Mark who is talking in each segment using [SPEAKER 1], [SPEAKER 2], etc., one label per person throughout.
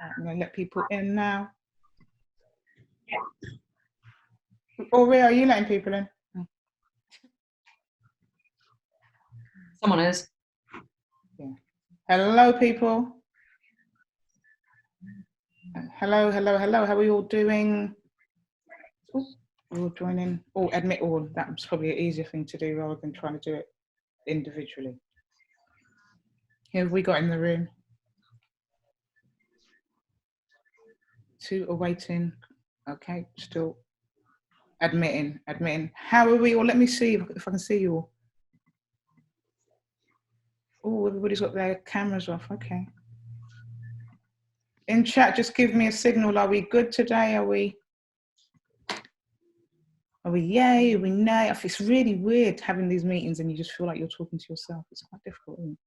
[SPEAKER 1] I'm going to let people in now. Aurea, are you letting people in?
[SPEAKER 2] Someone is.
[SPEAKER 1] Yeah. Hello, people. Hello. How are you all doing? Ooh, we're all joining. Oh, admit all. That's probably an easier thing to do rather than trying to do it individually. Who have we got in the room? 2 are waiting. Okay, still admitting. How are we all? Let me see if I can see you all. Oh, everybody's got their cameras off. Okay. In chat, just give me a signal. Are we good today? Are we yay? Are we nay? It's really weird having these meetings and you just feel like you're talking to yourself. It's quite difficult, isn't it?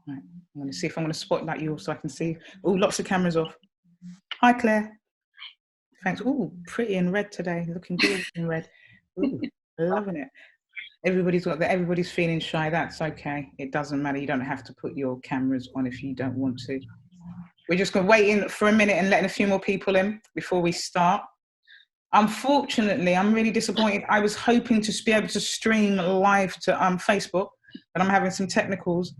[SPEAKER 1] Right. I'm going to see if I'm going to spotlight you all so I can see. Oh, lots of cameras off. Hi, Claire. Thanks. Oh, pretty in red today. Looking good in red. Ooh, loving it. Everybody's feeling shy. That's okay. It doesn't matter. You don't have to put your cameras on if you don't want to. We're just going to wait in for a minute and letting a few more people in before we start. Unfortunately, I'm really disappointed. I was hoping to be able to stream live to Facebook, but I'm having some technicals.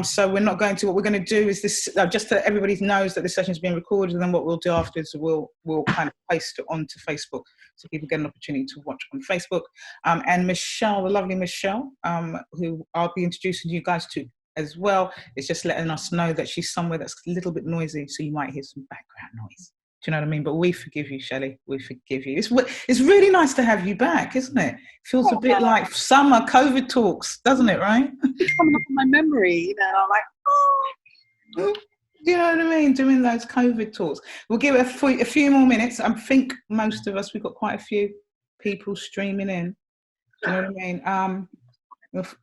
[SPEAKER 1] So we're not going to. What we're going to do is this, just so everybody knows that this session is being recorded, and then what we'll do afterwards, we'll kind of post it onto Facebook so people get an opportunity to watch on Facebook. And Michelle, the lovely Michelle, who I'll be introducing you guys to as well, is just letting us know that she's somewhere that's a little bit noisy, so you might hear some background noise. Do you know what I mean? But we forgive you, Shelley. We forgive you. It's really nice to have you back, isn't it? Feels a bit like summer COVID talks, doesn't it, right?
[SPEAKER 3] It's coming up in my memory, you know, I'm like, oh.
[SPEAKER 1] Do you know what I mean? Doing those COVID talks. We'll give it a few more minutes. I think most of us, we've got quite a few people streaming in. Do you know what I mean?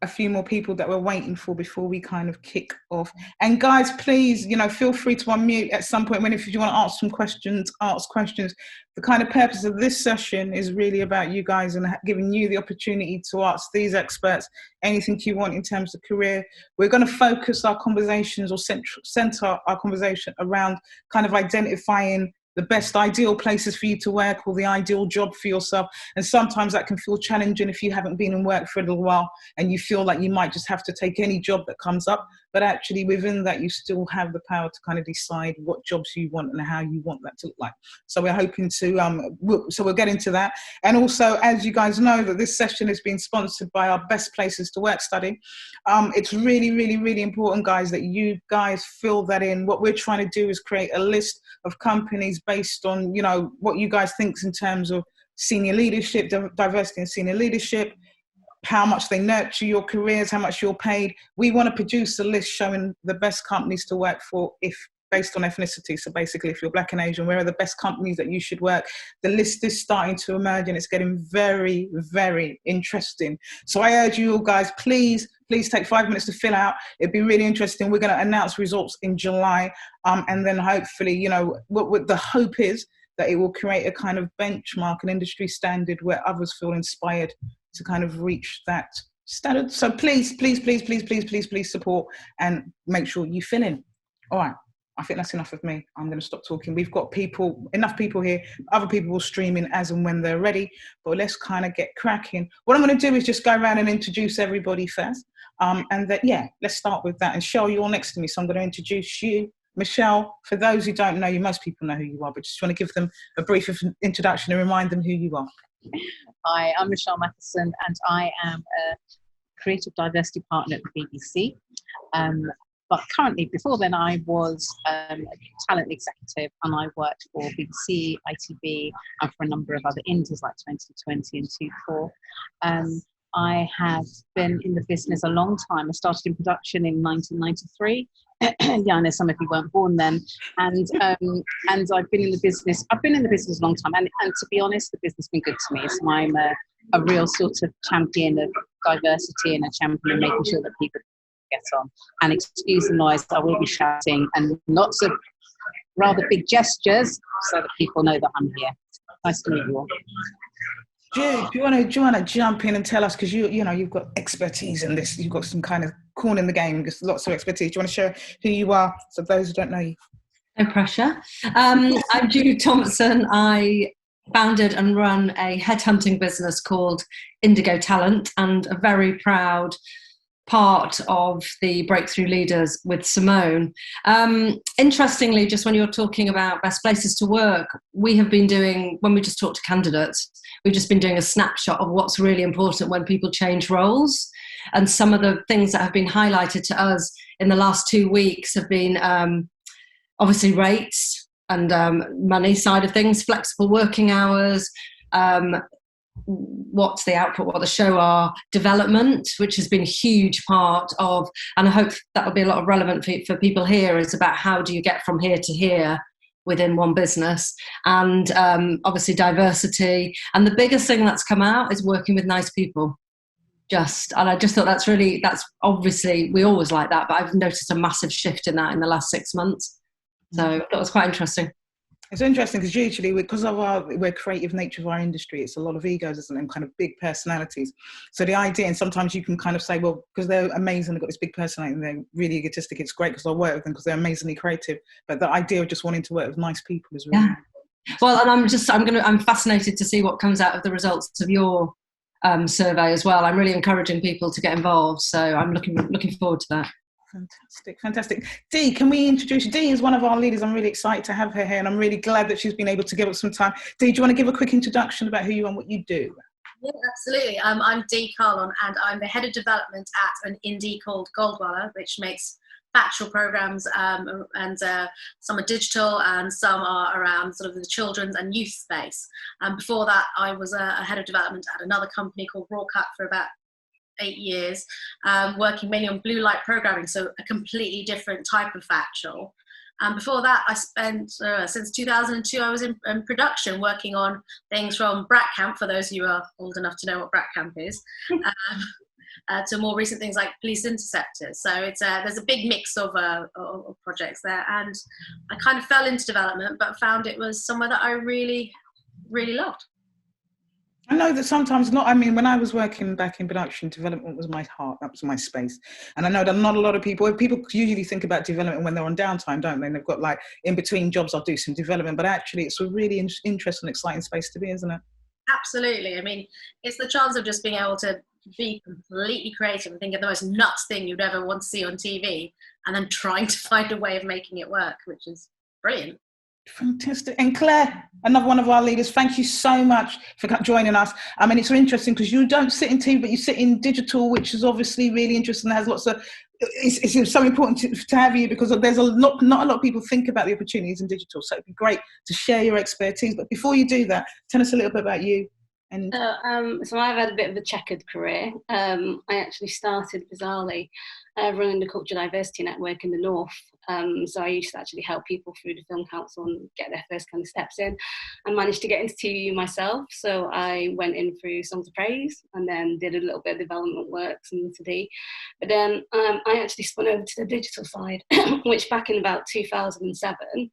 [SPEAKER 1] A few more people that we're waiting for before we kind of kick off. And guys, please, feel free to unmute at some point if you want to ask some questions, ask questions. The kind of purpose of this session is really about you guys and giving you the opportunity to ask these experts anything you want in terms of career. We're going to focus our conversations or center our conversation around kind of identifying the best ideal places for you to work or the ideal job for yourself. And sometimes that can feel challenging if you haven't been in work for a little while and you feel like you might just have to take any job that comes up. But actually within that, you still have the power to kind of decide what jobs you want and how you want that to look like. So we're hoping to, we'll get into that. And also, as you guys know, that this session is being sponsored by our Best Places to Work study. It's really, really, really important, guys, that you guys fill that in. What we're trying to do is create a list of companies based on, what you guys think in terms of senior leadership, diversity in senior leadership, how much they nurture your careers, how much you're paid. We want to produce a list showing the best companies to work for based on ethnicity. So basically, if you're Black and Asian, where are the best companies that you should work? The list is starting to emerge and it's getting very, very interesting. So I urge you all guys, please take 5 minutes to fill out. It'd be really interesting. We're going to announce results in July. And then hopefully, what the hope is that it will create a kind of benchmark, an industry standard where others feel inspired to kind of reach that standard. So please support and make sure you fill in. All right. I think that's enough of me. I'm going to stop talking. We've got enough people here. Other people will stream in as and when they're ready. But let's kind of get cracking. What I'm going to do is just go around and introduce everybody first. Let's start with that. And Cheryl, you're next to me, so I'm going to introduce you. Michelle, for those who don't know you, most people know who you are, but just want to give them a brief introduction and remind them who you are.
[SPEAKER 3] Hi, I'm Michelle Matheson, and I am a creative diversity partner at the BBC. But currently, before then, I was a talent executive, and I worked for BBC, ITV, and for a number of other indies like 2020 and 24. I have been in the business a long time. I started in production in 1993. Yeah, I know some of you weren't born then. And I've been in the business. I've been in the business a long time. And to be honest, the business has been good to me. So I'm a real sort of champion of diversity and a champion of making sure that people get on. And excuse the noise, I will be shouting and lots of rather big gestures so that people know that I'm here. Nice to meet you all.
[SPEAKER 1] Jude, do you want to jump in and tell us, because you've got expertise in this, you've got some kind of corn in the game, just lots of expertise. Do you want to share who you are, so those who don't know you?
[SPEAKER 2] No pressure. I'm Jude Thompson. I founded and run a headhunting business called Indigo Talent, and a very proud part of the Breakthrough Leaders with Simone. Interestingly, just when you're talking about best places to work, we have been doing, when we just talk to candidates, we've just been doing a snapshot of what's really important when people change roles. And some of the things that have been highlighted to us in the last 2 weeks have been obviously rates and money side of things, flexible working hours, what's the output, what the show are, development, which has been a huge part of, and I hope that will be a lot of relevant for people here, is about how do you get from here to here within one business, and obviously diversity. And the biggest thing that's come out is working with nice people. And I just thought that's obviously, we always like that, but I've noticed a massive shift in that in the last 6 months. So that was quite interesting.
[SPEAKER 1] It's interesting because usually, because of we're creative nature of our industry, it's a lot of egos, isn't it, and kind of big personalities. So the idea, and sometimes you can kind of say, well, because they're amazing, they've got this big personality and they're really egotistic, it's great because I work with them because they're amazingly creative. But the idea of just wanting to work with nice people is really
[SPEAKER 2] Well, and I'm fascinated to see what comes out of the results of your survey as well. I'm really encouraging people to get involved, so I'm looking forward to that.
[SPEAKER 1] Fantastic. Dee, can we introduce you? Dee is one of our leaders. I'm really excited to have her here, and I'm really glad that she's been able to give us some time. Dee, do you want to give a quick introduction about who you are and what you do?
[SPEAKER 4] Yeah, absolutely. I'm Dee Carlon, and I'm the head of development at an indie called Goldwalla, which makes factual programs, and some are digital and some are around sort of the children's and youth space. Before that, I was a head of development at another company called Rawcut for about 8 years, working mainly on blue light programming, so a completely different type of factual. Before that, I spent, since 2002, I was in production, working on things from Brat Camp, for those of you who are old enough to know what Brat Camp is, to more recent things like Police Interceptors. So it's there's a big mix of projects there, and I kind of fell into development, but found it was somewhere that I really, really loved.
[SPEAKER 1] I know that sometimes not. I mean, when I was working back in production, development was my heart. That was my space. And I know that not a lot of people usually think about development when they're on downtime, don't they? And they've got like in between jobs, I'll do some development. But actually, it's a really interesting, exciting space to be, isn't it?
[SPEAKER 4] Absolutely. I mean, it's the chance of just being able to be completely creative and think of the most nuts thing you'd ever want to see on TV, and then trying to find a way of making it work, which is brilliant.
[SPEAKER 1] Fantastic. And Claire, another one of our leaders, thank you so much for joining us. I mean, it's interesting because you don't sit in TV, but you sit in digital, which is obviously really interesting. It has lots of, it's so important to have you, because there's not a lot of people think about the opportunities in digital. So it'd be great to share your expertise. But before you do that, tell us a little bit about you. And
[SPEAKER 5] so I've had a bit of a checkered career. I actually started bizarrely running the Culture Diversity Network in the North. So I used to actually help people through the Film Council and get their first kind of steps in. I managed to get into TV myself. So I went in through Songs of Praise and then did a little bit of development work, similar to Dee. But then I actually spun over to the digital side, which back in about 2007,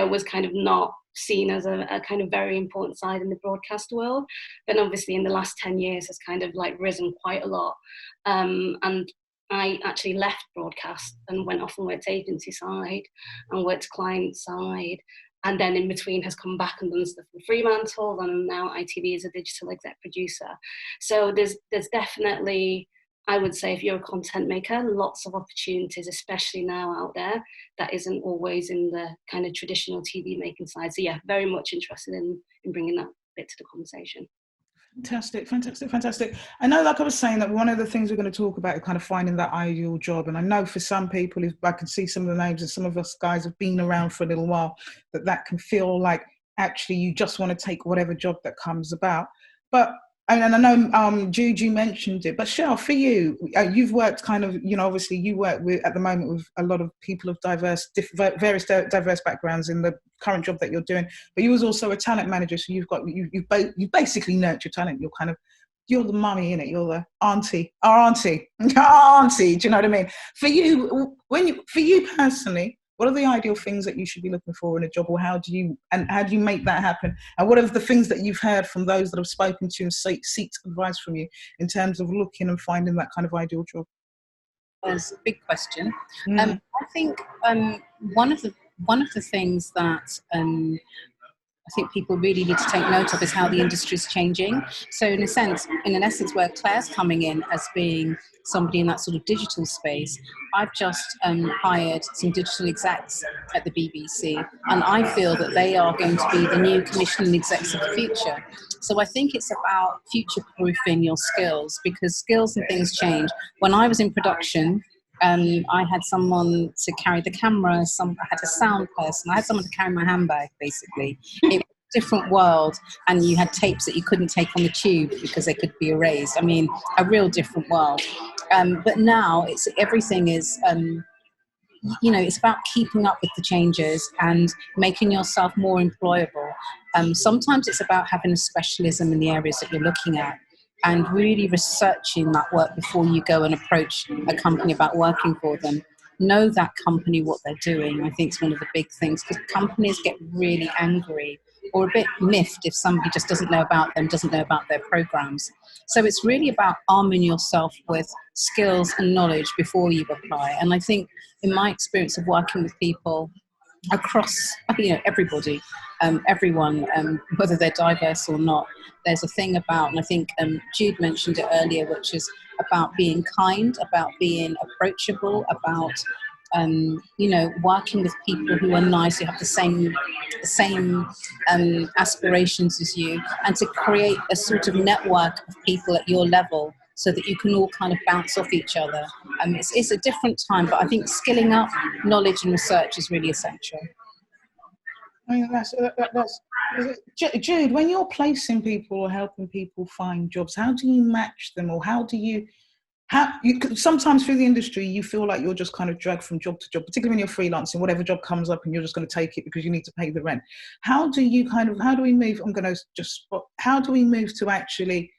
[SPEAKER 5] was kind of not seen as a kind of very important side in the broadcast world. But obviously in the last 10 years has kind of like risen quite a lot. And I actually left broadcast and went off and worked agency side and worked client side. And then in between has come back and done stuff with Fremantle, and now ITV as a digital exec producer. So there's definitely, I would say, if you're a content maker, lots of opportunities, especially now out there, that isn't always in the kind of traditional TV making side. So yeah, very much interested in bringing that bit to the conversation.
[SPEAKER 1] Fantastic. I know, like I was saying, that one of the things we're going to talk about is kind of finding that ideal job. And I know for some people, if I can see some of the names and some of us guys have been around for a little while, that can feel like actually you just want to take whatever job that comes about. But and I know, Jude, you mentioned it, but Shell, for you, you've worked kind of, obviously you work with, at the moment, with a lot of people of various diverse backgrounds in the current job that you're doing, but you was also a talent manager, so you basically nurture talent. You're the mummy, innit? You're the auntie, our auntie, do you know what I mean? For you personally, What are the ideal things that you should be looking for in a job, or how do you make that happen? And what are the things that you've heard from those that have spoken to you and seek advice from you in terms of looking and finding that kind of ideal job?
[SPEAKER 3] That's a big question. I think one of the things that I think people really need to take note of is how the industry is changing. So in an essence, where Claire's coming in as being somebody in that sort of digital space, I've just hired some digital execs at the BBC, and I feel that they are going to be the new commissioning execs of the future. So I think it's about future-proofing your skills, because skills and things change. When I was in production, I had someone to carry the camera, I had a sound person, I had someone to carry my handbag, basically. It was a different world, and you had tapes that you couldn't take on the tube because they could be erased. I mean, a real different world. But now everything is, it's about keeping up with the changes and making yourself more employable. Sometimes it's about having a specialism in the areas that you're looking at, and really researching that work before you go and approach a company about working for them. Know that company, what they're doing, I think is one of the big things, because companies get really angry or a bit miffed if somebody just doesn't know about them, doesn't know about their programs. So it's really about arming yourself with skills and knowledge before you apply. And I think in my experience of working with people across, everybody, everyone, whether they're diverse or not, there's a thing about, and I think Jude mentioned it earlier, which is about being kind, about being approachable, about working with people who are nice, who have the same aspirations as you, and to create a sort of network of people at your level so that you can all kind of bounce off each other. It's a different time, but I think skilling up, knowledge and research is really essential.
[SPEAKER 1] I mean, that's Jude, when you're placing people or helping people find jobs, how do you match them, or how you sometimes through the industry you feel like you're just kind of dragged from job to job, particularly when you're freelancing, whatever job comes up and you're just going to take it because you need to pay the rent. How do we move to actually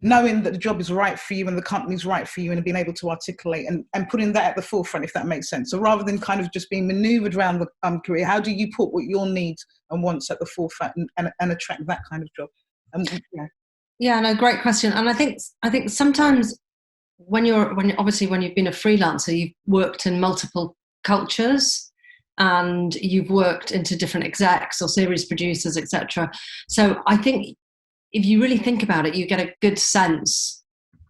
[SPEAKER 1] knowing that the job is right for you and the company's right for you, and being able to articulate and putting that at the forefront, if that makes sense? So rather than kind of just being maneuvered around the career, how do you put what your needs and wants at the forefront and attract that kind of job?
[SPEAKER 2] Yeah, no, great question. And I think sometimes when you've been a freelancer, you've worked in multiple cultures and you've worked into different execs or series producers, etc. So I think if you really think about it, you get a good sense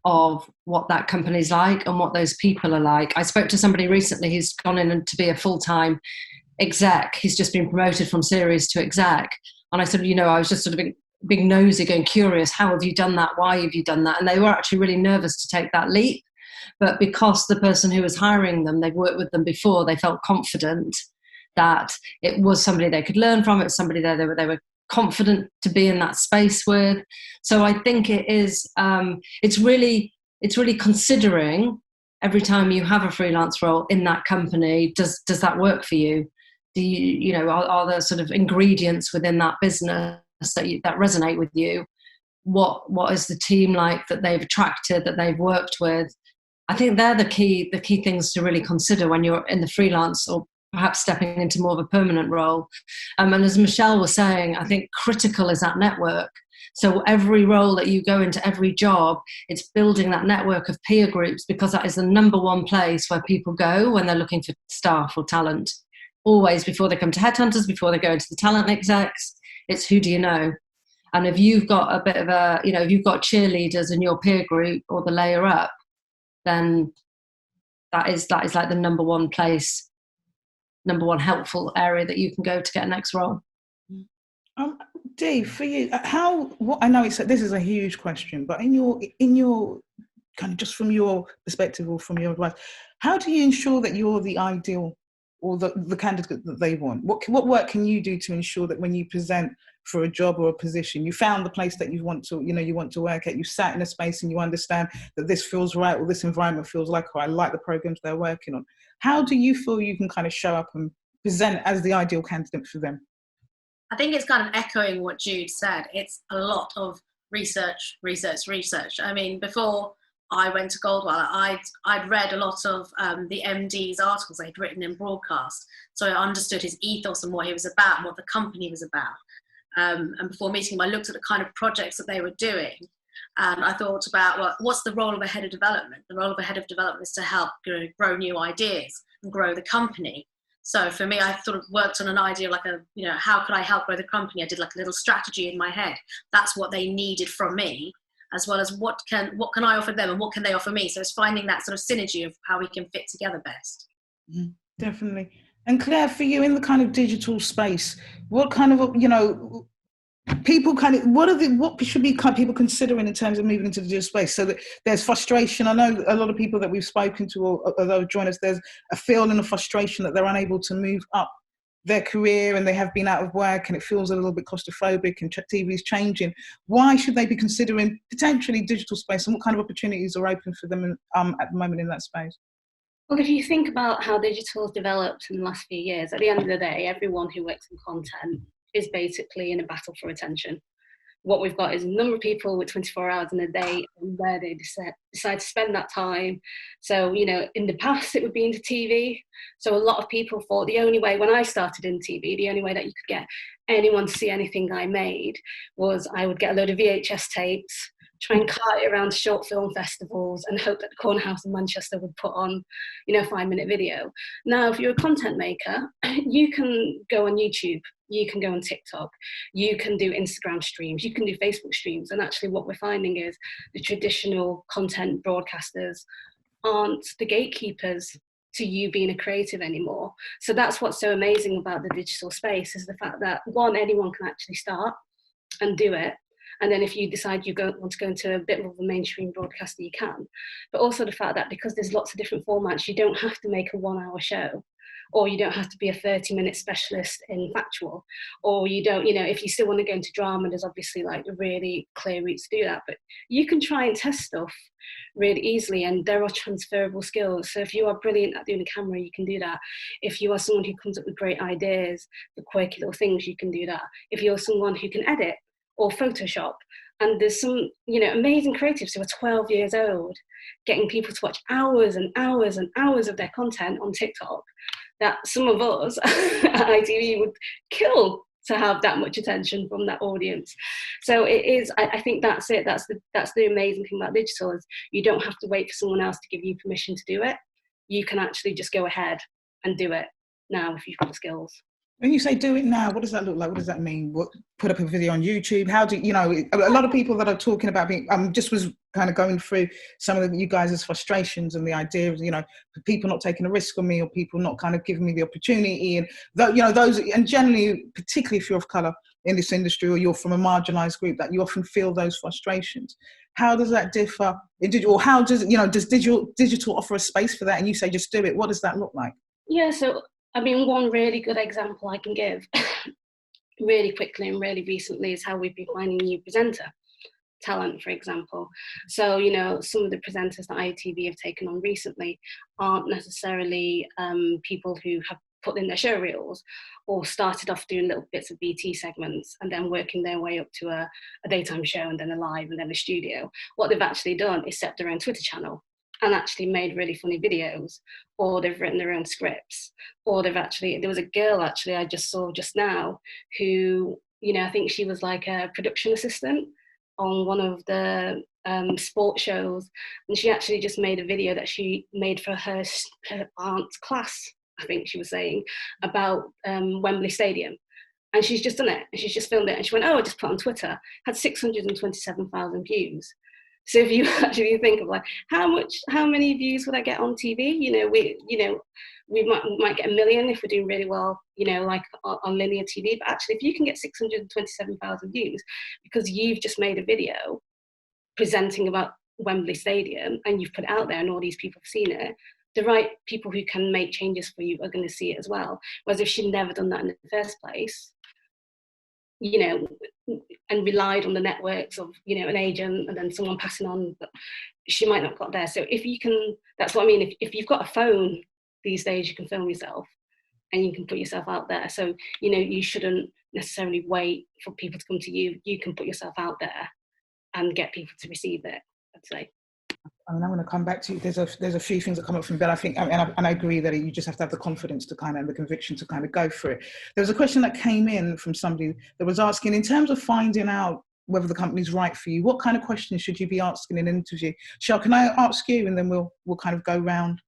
[SPEAKER 2] of what that company's like and what those people are like. I spoke to somebody recently who's gone in to be a full-time exec. He's just been promoted from series to exec. And I said, I was just sort of being nosy, going curious, how have you done that? Why have you done that? And they were actually really nervous to take that leap. But because the person who was hiring them, they've worked with them before, they felt confident that it was somebody they could learn from. It's somebody they were confident to be in that space with. So I think it is, it's really considering every time you have a freelance role in that company, does that work for you? Do you, are there sort of ingredients within that business that resonate with you? What is the team like that they've attracted, that they've worked with? I think they're the key things to really consider when you're in the freelance or perhaps stepping into more of a permanent role. And as Michelle was saying, I think critical is that network. So every role that you go into, every job, it's building that network of peer groups, because that is the number one place where people go when they're looking for staff or talent. Always, before they come to headhunters, before they go into the talent execs, it's who do you know? And if you've got a bit of if you've got cheerleaders in your peer group or the layer up, then that is like the number one place, number one helpful area that you can go to get a next role.
[SPEAKER 1] Dee, for you, I know this is a huge question, but in your kind of just from your perspective or from your advice, how do you ensure that you're the ideal or the candidate that they want? What work can you do to ensure that when you present for a job or a position, you found the place that you want to work at, you sat in a space and you understand that this feels right, or this environment feels like, or I like the programs they're working on? How do you feel you can kind of show up and present as the ideal candidate for them?
[SPEAKER 4] I think it's kind of echoing what Jude said. It's a lot of research. I mean, before I went to Goldwell. I'd read a lot of the MD's articles they'd written in broadcast, so I understood his ethos and what he was about and what the company was about. And before meeting him, I looked at the kind of projects that they were doing, and I thought about, well, what's the role of a head of development? The role of a head of development is to help grow new ideas and grow the company. So for me, I sort of worked on an idea like how could I help grow the company? I did like a little strategy in my head. That's what they needed from me, as well as what can I offer them and what can they offer me. So it's finding that sort of synergy of how we can fit together best.
[SPEAKER 1] Definitely. And Claire, for you in the kind of digital space, what kind of, people what should be people considering in terms of moving into the digital space? So that there's frustration. I know a lot of people that we've spoken to or that have joined us, there's a feeling of frustration that they're unable to move up their career and they have been out of work and it feels a little bit claustrophobic and TV is changing. Why should they be considering potentially digital space, and what kind of opportunities are open for them at the moment in that space?
[SPEAKER 5] Well, if you think about how digital has developed in the last few years, at the end of the day, everyone who works in content is basically in a battle for attention. What we've got is a number of people with 24 hours in a day and where they decide to spend that time. So, in the past, it would be into TV. So a lot of people thought the only way, when I started in TV, the only way that you could get anyone to see anything I made was I would get a load of VHS tapes, try and cart it around short film festivals and hope that the Corner House in Manchester would put on, a 5-minute video. Now, if you're a content maker, you can go on YouTube, you can go on TikTok, you can do Instagram streams, you can do Facebook streams. And actually what we're finding is the traditional content broadcasters aren't the gatekeepers to you being a creative anymore. So that's what's so amazing about the digital space, is the fact that, one, anyone can actually start and do it. And then if you decide you want to go into a bit more of a mainstream broadcaster, you can. But also the fact that because there's lots of different formats, you don't have to make a 1-hour show, or you don't have to be a 30-minute specialist in factual, or you don't, if you still want to go into drama, there's obviously like a really clear route to do that. But you can try and test stuff really easily, and there are transferable skills. So if you are brilliant at doing a camera, you can do that. If you are someone who comes up with great ideas, the quirky little things, you can do that. If you're someone who can edit or Photoshop, and there's some, amazing creatives who are 12 years old, getting people to watch hours and hours and hours of their content on TikTok, that some of us at ITV would kill to have that much attention from that audience. So it is, I think that's it. That's the amazing thing about digital, is you don't have to wait for someone else to give you permission to do it. You can actually just go ahead and do it now if you've got the skills.
[SPEAKER 1] When you say do it now, what does that look like? What does that mean? Put up a video on YouTube? How do a lot of people that are talking about being, just was kind of going through some of you guys' frustrations and the idea of, people not taking a risk on me, or people not kind of giving me the opportunity, and those, and generally, particularly if you're of colour in this industry or you're from a marginalised group, that you often feel those frustrations. How does that differ in digital? Or how does does digital offer a space for that? And you say just do it. What does that look like?
[SPEAKER 5] Yeah, so one really good example I can give really quickly and really recently is how we've been finding new presenter talent, for example. So, some of the presenters that ITV have taken on recently aren't necessarily people who have put in their show reels or started off doing little bits of BT segments and then working their way up to a daytime show and then a live and then a studio. What they've actually done is set their own Twitter channel and actually made really funny videos, or they've written their own scripts, or there was a girl actually I just saw just now who, I think she was like a production assistant on one of the sport shows, and she actually just made a video that she made for her aunt's class, I think she was saying, about Wembley Stadium. And she's just done it, and she's just filmed it, and she went, I just put it on Twitter, had 627,000 views. So if you actually think of like how many views would I get on TV? We might get 1 million if we're doing really well, like on linear TV. But actually, if you can get 627,000 views because you've just made a video presenting about Wembley Stadium and you've put it out there and all these people have seen it, the right people who can make changes for you are going to see it as well. Whereas if she'd never done that in the first place, and relied on the networks of, an agent and then someone passing on, but she might not have got there. So if you can, that's what I mean, if you've got a phone these days, you can film yourself and you can put yourself out there. So, you shouldn't necessarily wait for people to come to you. You can put yourself out there and get people to receive it, I'd say.
[SPEAKER 1] I mean, I'm going to come back to you. There's a few things that come up from Bill. I think, and I agree that you just have to have the confidence to kind of, and the conviction to kind of go for it. There was a question that came in from somebody that was asking, in terms of finding out whether the company's right for you, what kind of questions should you be asking in an interview? Shell, can I ask you, and then we'll kind of go round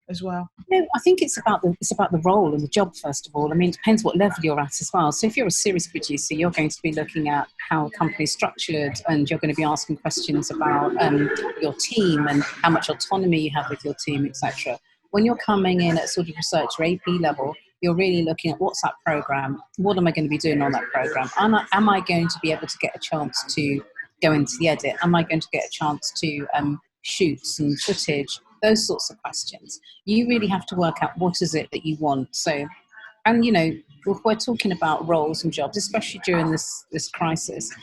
[SPEAKER 1] as well?
[SPEAKER 3] No, I think it's about the role and the job, first of all. I mean, it depends what level you're at as well. So if you're a series producer, you're going to be looking at how a company is structured, and you're going to be asking questions about your team and how much autonomy you have with your team, etc. When you're coming in at sort of research or AP level, you're really looking at what's that program, what am I going to be doing on that program, am I going to be able to get a chance to go into the edit, am I going to get a chance to shoot some footage, those sorts of questions. You really have to work out what is it that you want. So, and you know, if we're talking about roles and jobs, especially during this crisis,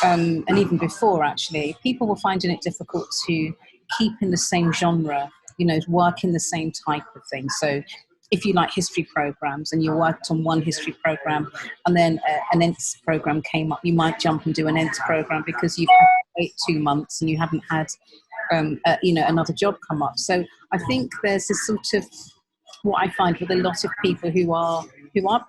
[SPEAKER 3] and even before, actually, people were finding it difficult to keep in the same genre, you know, work in the same type of thing. So if you like history programs and you worked on one history program and then an ENTS program came up, you might jump and do an ENTS program because you've had to wait 2 months and you haven't had you know, another job come up. So I think there's this sort of, what I find with a lot of people who are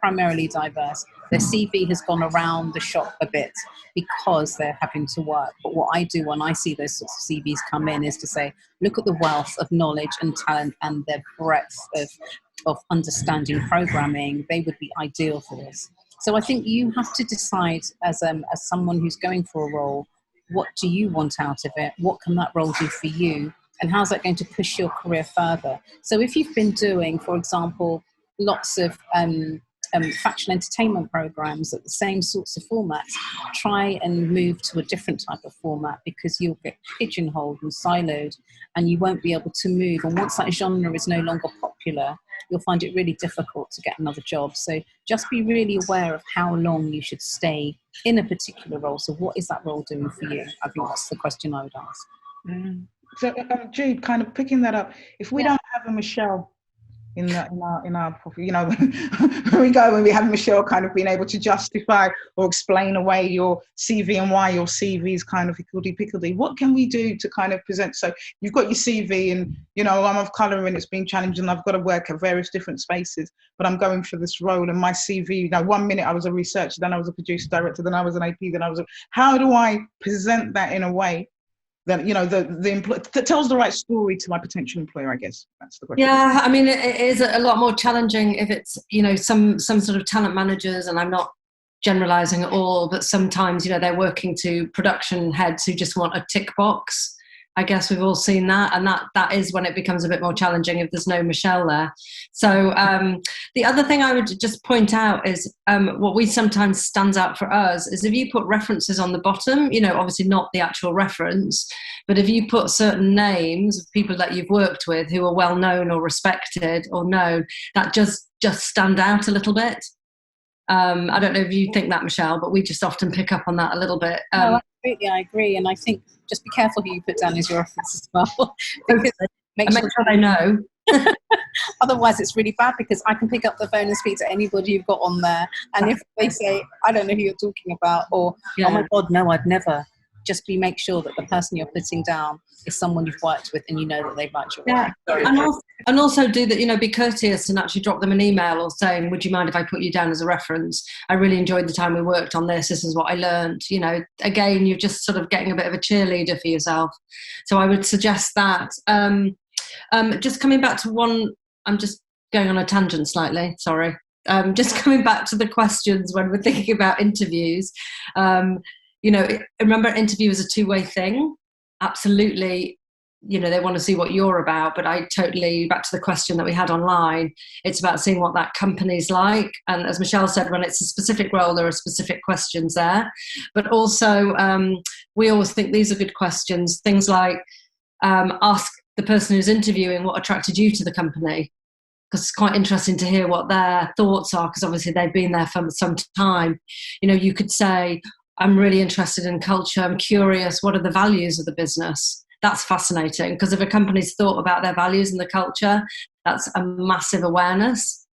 [SPEAKER 3] primarily diverse, their CV has gone around the shop a bit because they're having to work. But what I do when I see those sorts of CVs come in is to say, look at the wealth of knowledge and talent and their breadth of understanding programming. They would be ideal for this. So I think you have to decide as someone who's going for a role, what do you want out of it? What can that role do for you? And how's that going to push your career further? So if you've been doing, for example, lots of factual entertainment programs at the same sorts of formats, try and move to a different type of format, because you'll get pigeonholed and siloed and you won't be able to move. And once that genre is no longer popular, you'll find it really difficult to get another job. So just be really aware of how long you should stay in a particular role. So what is that role doing for you? I think that's the question I would ask.
[SPEAKER 1] Mm. So Jude, kind of picking that up, if we don't have a Michelle in our you know, when we have Michelle kind of being able to justify or explain away your CV and why your CV is kind of higgledy-piggledy, what can we do to kind of present? So you've got your CV and, you know, I'm of colour and it's been challenging, I've got to work at various different spaces, but I'm going for this role, and my CV, you know, 1 minute I was a researcher, then I was a producer director, then I was an AP, then I was how do I present that in a way that, you know, that tells the right story to my potential employer? I guess that's the question.
[SPEAKER 2] Yeah, I mean, it is a lot more challenging if it's, you know, some sort of talent managers, and I'm not generalizing at all, but sometimes, you know, they're working to production heads who just want a tick box. I guess we've all seen that, and that is when it becomes a bit more challenging if there's no Michelle there. So the other thing I would just point out is what we sometimes stands out for us is if you put references on the bottom, you know, obviously not the actual reference, but if you put certain names of people that you've worked with who are well known or respected or known, that just stand out a little bit. I don't know if you think that, Michelle, but we just often pick up on that a little bit.
[SPEAKER 3] No, absolutely, I agree. And I think just be careful who you put down as your reference as well. Because
[SPEAKER 2] make sure they know.
[SPEAKER 3] Otherwise, it's really bad, because I can pick up the phone and speak to anybody you've got on there. And if they say, I don't know who you're talking about, or, oh my God, no, I'd never. Just make sure that the person you're putting down is someone you've worked with and you know that they've liked your work.
[SPEAKER 2] And also do that, you know, be courteous and actually drop them an email or saying, would you mind if I put you down as a reference? I really enjoyed the time we worked on this. This is what I learned. You know, again, you're just sort of getting a bit of a cheerleader for yourself. So I would suggest that. Just coming back to one, I'm just going on a tangent slightly, sorry. Just coming back to the questions when we're thinking about interviews. You know, remember, an interview is a two-way thing. Absolutely, you know, they want to see what you're about, but I totally, back to the question that we had online, it's about seeing what that company's like. And as Michelle said, when it's a specific role, there are specific questions there. But also, we always think these are good questions. Things like, ask the person who's interviewing what attracted you to the company, because it's quite interesting to hear what their thoughts are, because obviously they've been there for some time. You know, you could say, I'm really interested in culture. I'm curious, what are the values of the business? That's fascinating, because if a company's thought about their values and the culture, that's a massive awareness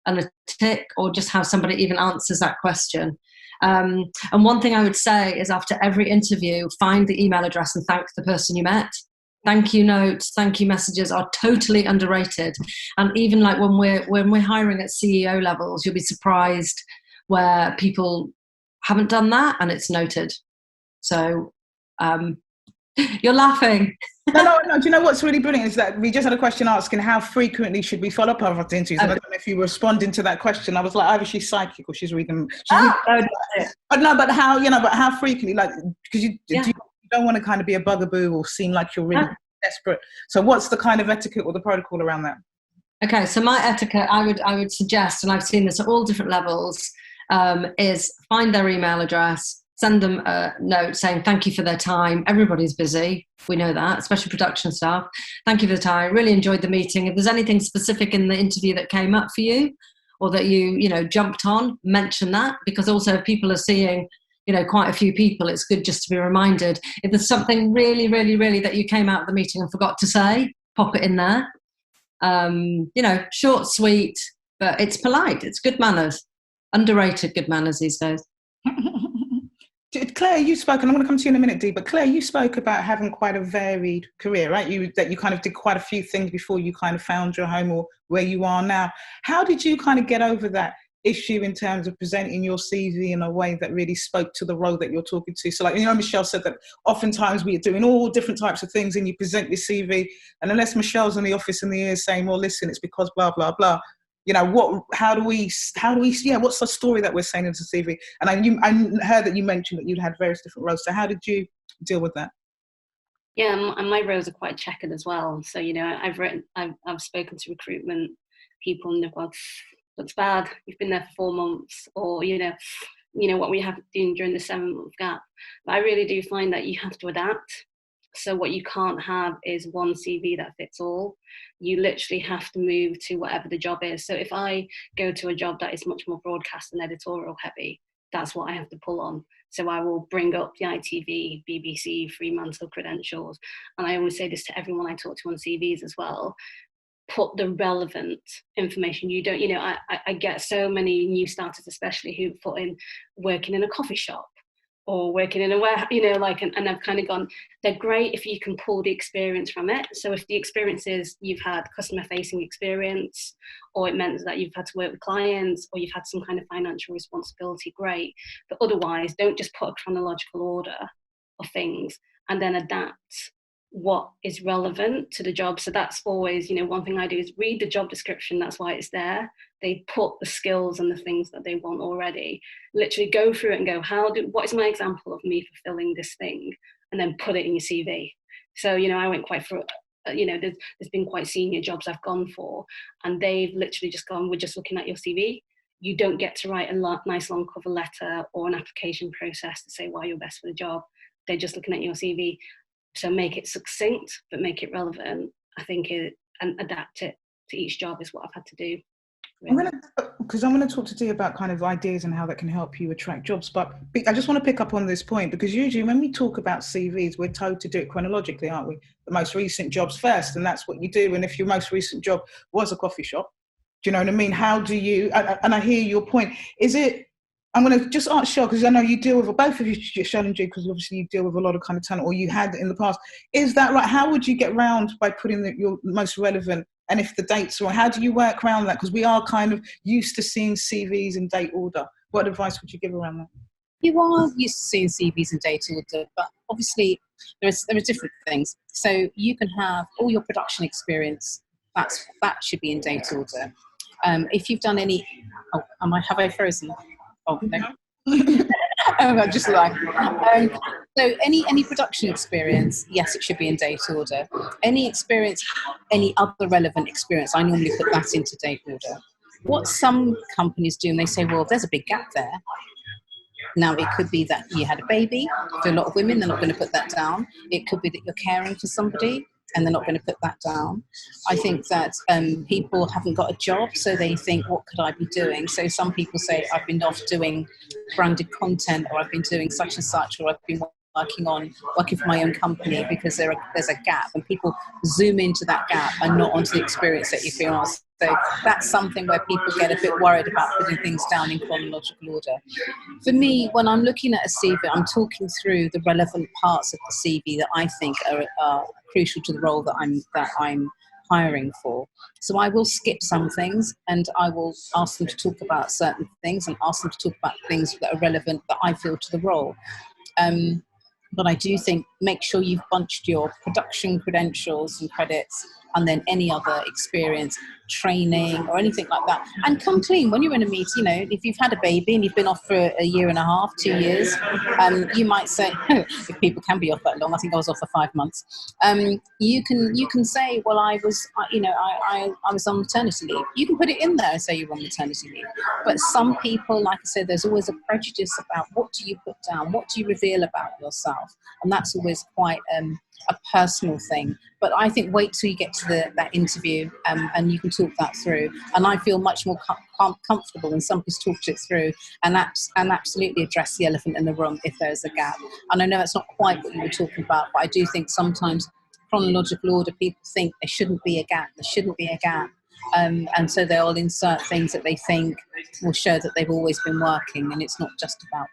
[SPEAKER 2] and a tick, or just how somebody even answers that question. And one thing I would say is after every interview, find the email address and thank the person you met. Thank you notes, thank you messages are totally underrated. And even like when we're hiring at CEO levels, you'll be surprised where people haven't done that and it's noted. So you're laughing.
[SPEAKER 1] No. Do you know what's really brilliant is that we just had a question asking how frequently should we follow up our interviews? And I don't know if you were responding to that question. I was like, either she's psychic or she's reading. But how frequently? Like, because you don't want to kind of be a bugaboo or seem like you're really desperate. So what's the kind of etiquette or the protocol around that?
[SPEAKER 2] Okay, so my etiquette, I would suggest, and I've seen this at all different levels, is find their email address, send them a note saying thank you for their time. Everybody's busy, we know that, especially production staff. Thank you for the time, really enjoyed the meeting. If there's anything specific in the interview that came up for you or that you jumped on, mention that, because also if people are seeing quite a few people, it's good just to be reminded. If there's something really, really, really that you came out of the meeting and forgot to say, pop it in there. Short, sweet, but it's polite. It's good manners. Underrated good manners these days.
[SPEAKER 1] Claire, you spoke, and I'm going to come to you in a minute, Dee, but Claire, you spoke about having quite a varied career, right? That you kind of did quite a few things before you kind of found your home or where you are now. How did you kind of get over that issue in terms of presenting your CV in a way that really spoke to the role that you're talking to? So Michelle said that oftentimes we're doing all different types of things and you present your CV, and unless Michelle's in the office in the ear saying, well, listen, it's because blah, blah, blah. How do we, what's the story that we're saying into CV? And I heard that you mentioned that you'd had various different roles. So how did you deal with that?
[SPEAKER 5] Yeah, and my roles are quite checkered as well. So, I've spoken to recruitment people and they've gone, that's bad, you've been there for 4 months, or, what we have to do during the 7-month gap. But I really do find that you have to adapt. So what you can't have is one CV that fits all. You literally have to move to whatever the job is. So if I go to a job that is much more broadcast and editorial heavy, that's what I have to pull on. So I will bring up the ITV, BBC, Fremantle credentials. And I always say this to everyone I talk to on CVs as well. Put the relevant information. You don't, I get so many new starters, especially who put in working in a coffee shop or working in a warehouse, and I've kind of gone, they're great if you can pull the experience from it. So if the experience is you've had customer facing experience, or it meant that you've had to work with clients, or you've had some kind of financial responsibility, great. But otherwise, don't just put a chronological order of things and then adapt what is relevant to the job. So that's always, one thing I do is read the job description. That's why it's there. They put the skills and the things that they want already. Literally go through it and go, what is my example of me fulfilling this thing? And then put it in your CV. So, I went quite through, there's been quite senior jobs I've gone for, and they've literally just gone, we're just looking at your CV. You don't get to write a nice long cover letter or an application process to say why you're best for the job. They're just looking at your CV. So make it succinct, but make it relevant, I think, and adapt it to each job is what I've had to do. Really.
[SPEAKER 1] I'm going to talk to Dee about kind of ideas and how that can help you attract jobs. But I just want to pick up on this point, because usually when we talk about CVs, we're told to do it chronologically, aren't we? The most recent jobs first, and that's what you do. And if your most recent job was a coffee shop, do you know what I mean? How do you, and I hear your point, I'm going to just ask Cheryl, because I know you deal with, both of you, Cheryl and Jude, because obviously you deal with a lot of kind of talent, or you had in the past. Is that right? How would you get round by putting your most relevant, and if the dates are right, how do you work around that? Because we are kind of used to seeing CVs in date order. What advice would you give around that?
[SPEAKER 3] You are used to seeing CVs in date order, but obviously there are different things. So you can have all your production experience, that should be in date order. If you've done any, have I frozen? Oh, no. I'm just like, so any production experience, yes, it should be in date order. Any experience, any other relevant experience, I normally put that into date order. What some companies do, and they say, well, there's a big gap there. Now, it could be that you had a baby. For a lot of women, they're not going to put that down. It could be that you're caring for somebody, and they're not going to put that down. I think that people haven't got a job, so they think, what could I be doing? So some people say, I've been off doing branded content, or I've been doing such and such, or I've been working for my own company, because there's a gap, and people zoom into that gap and not onto the experience that you've been asked So that's something where people get a bit worried about putting things down in chronological order. For me, when I'm looking at a CV, I'm talking through the relevant parts of the CV that I think are crucial to the role that I'm hiring for. So I will skip some things, and I will ask them to talk about certain things, and ask them to talk about things that are relevant that I feel to the role. But I do think make sure you've bunched your production credentials and credits, and then any other experience, training or anything like that. And come clean when you're in a meeting. You know, if you've had a baby and you've been off for a year and a half, 2 years, you might say, if people can be off that long, I think I was off for 5 months. You can say, well, I was on maternity leave. You can put it in there and say you're on maternity leave. But some people, like I said, there's always a prejudice about what do you put down, what do you reveal about yourself, and that's always quite a personal thing. But I think wait till you get to that interview, and you can talk that through. And I feel much more comfortable when somebody's talked it through and absolutely address the elephant in the room if there's a gap. And I know it's not quite what you were talking about, but I do think sometimes chronological order, people think there shouldn't be a gap. There shouldn't be a gap. And so they'll insert things that they think will show that they've always been working, and it's not just about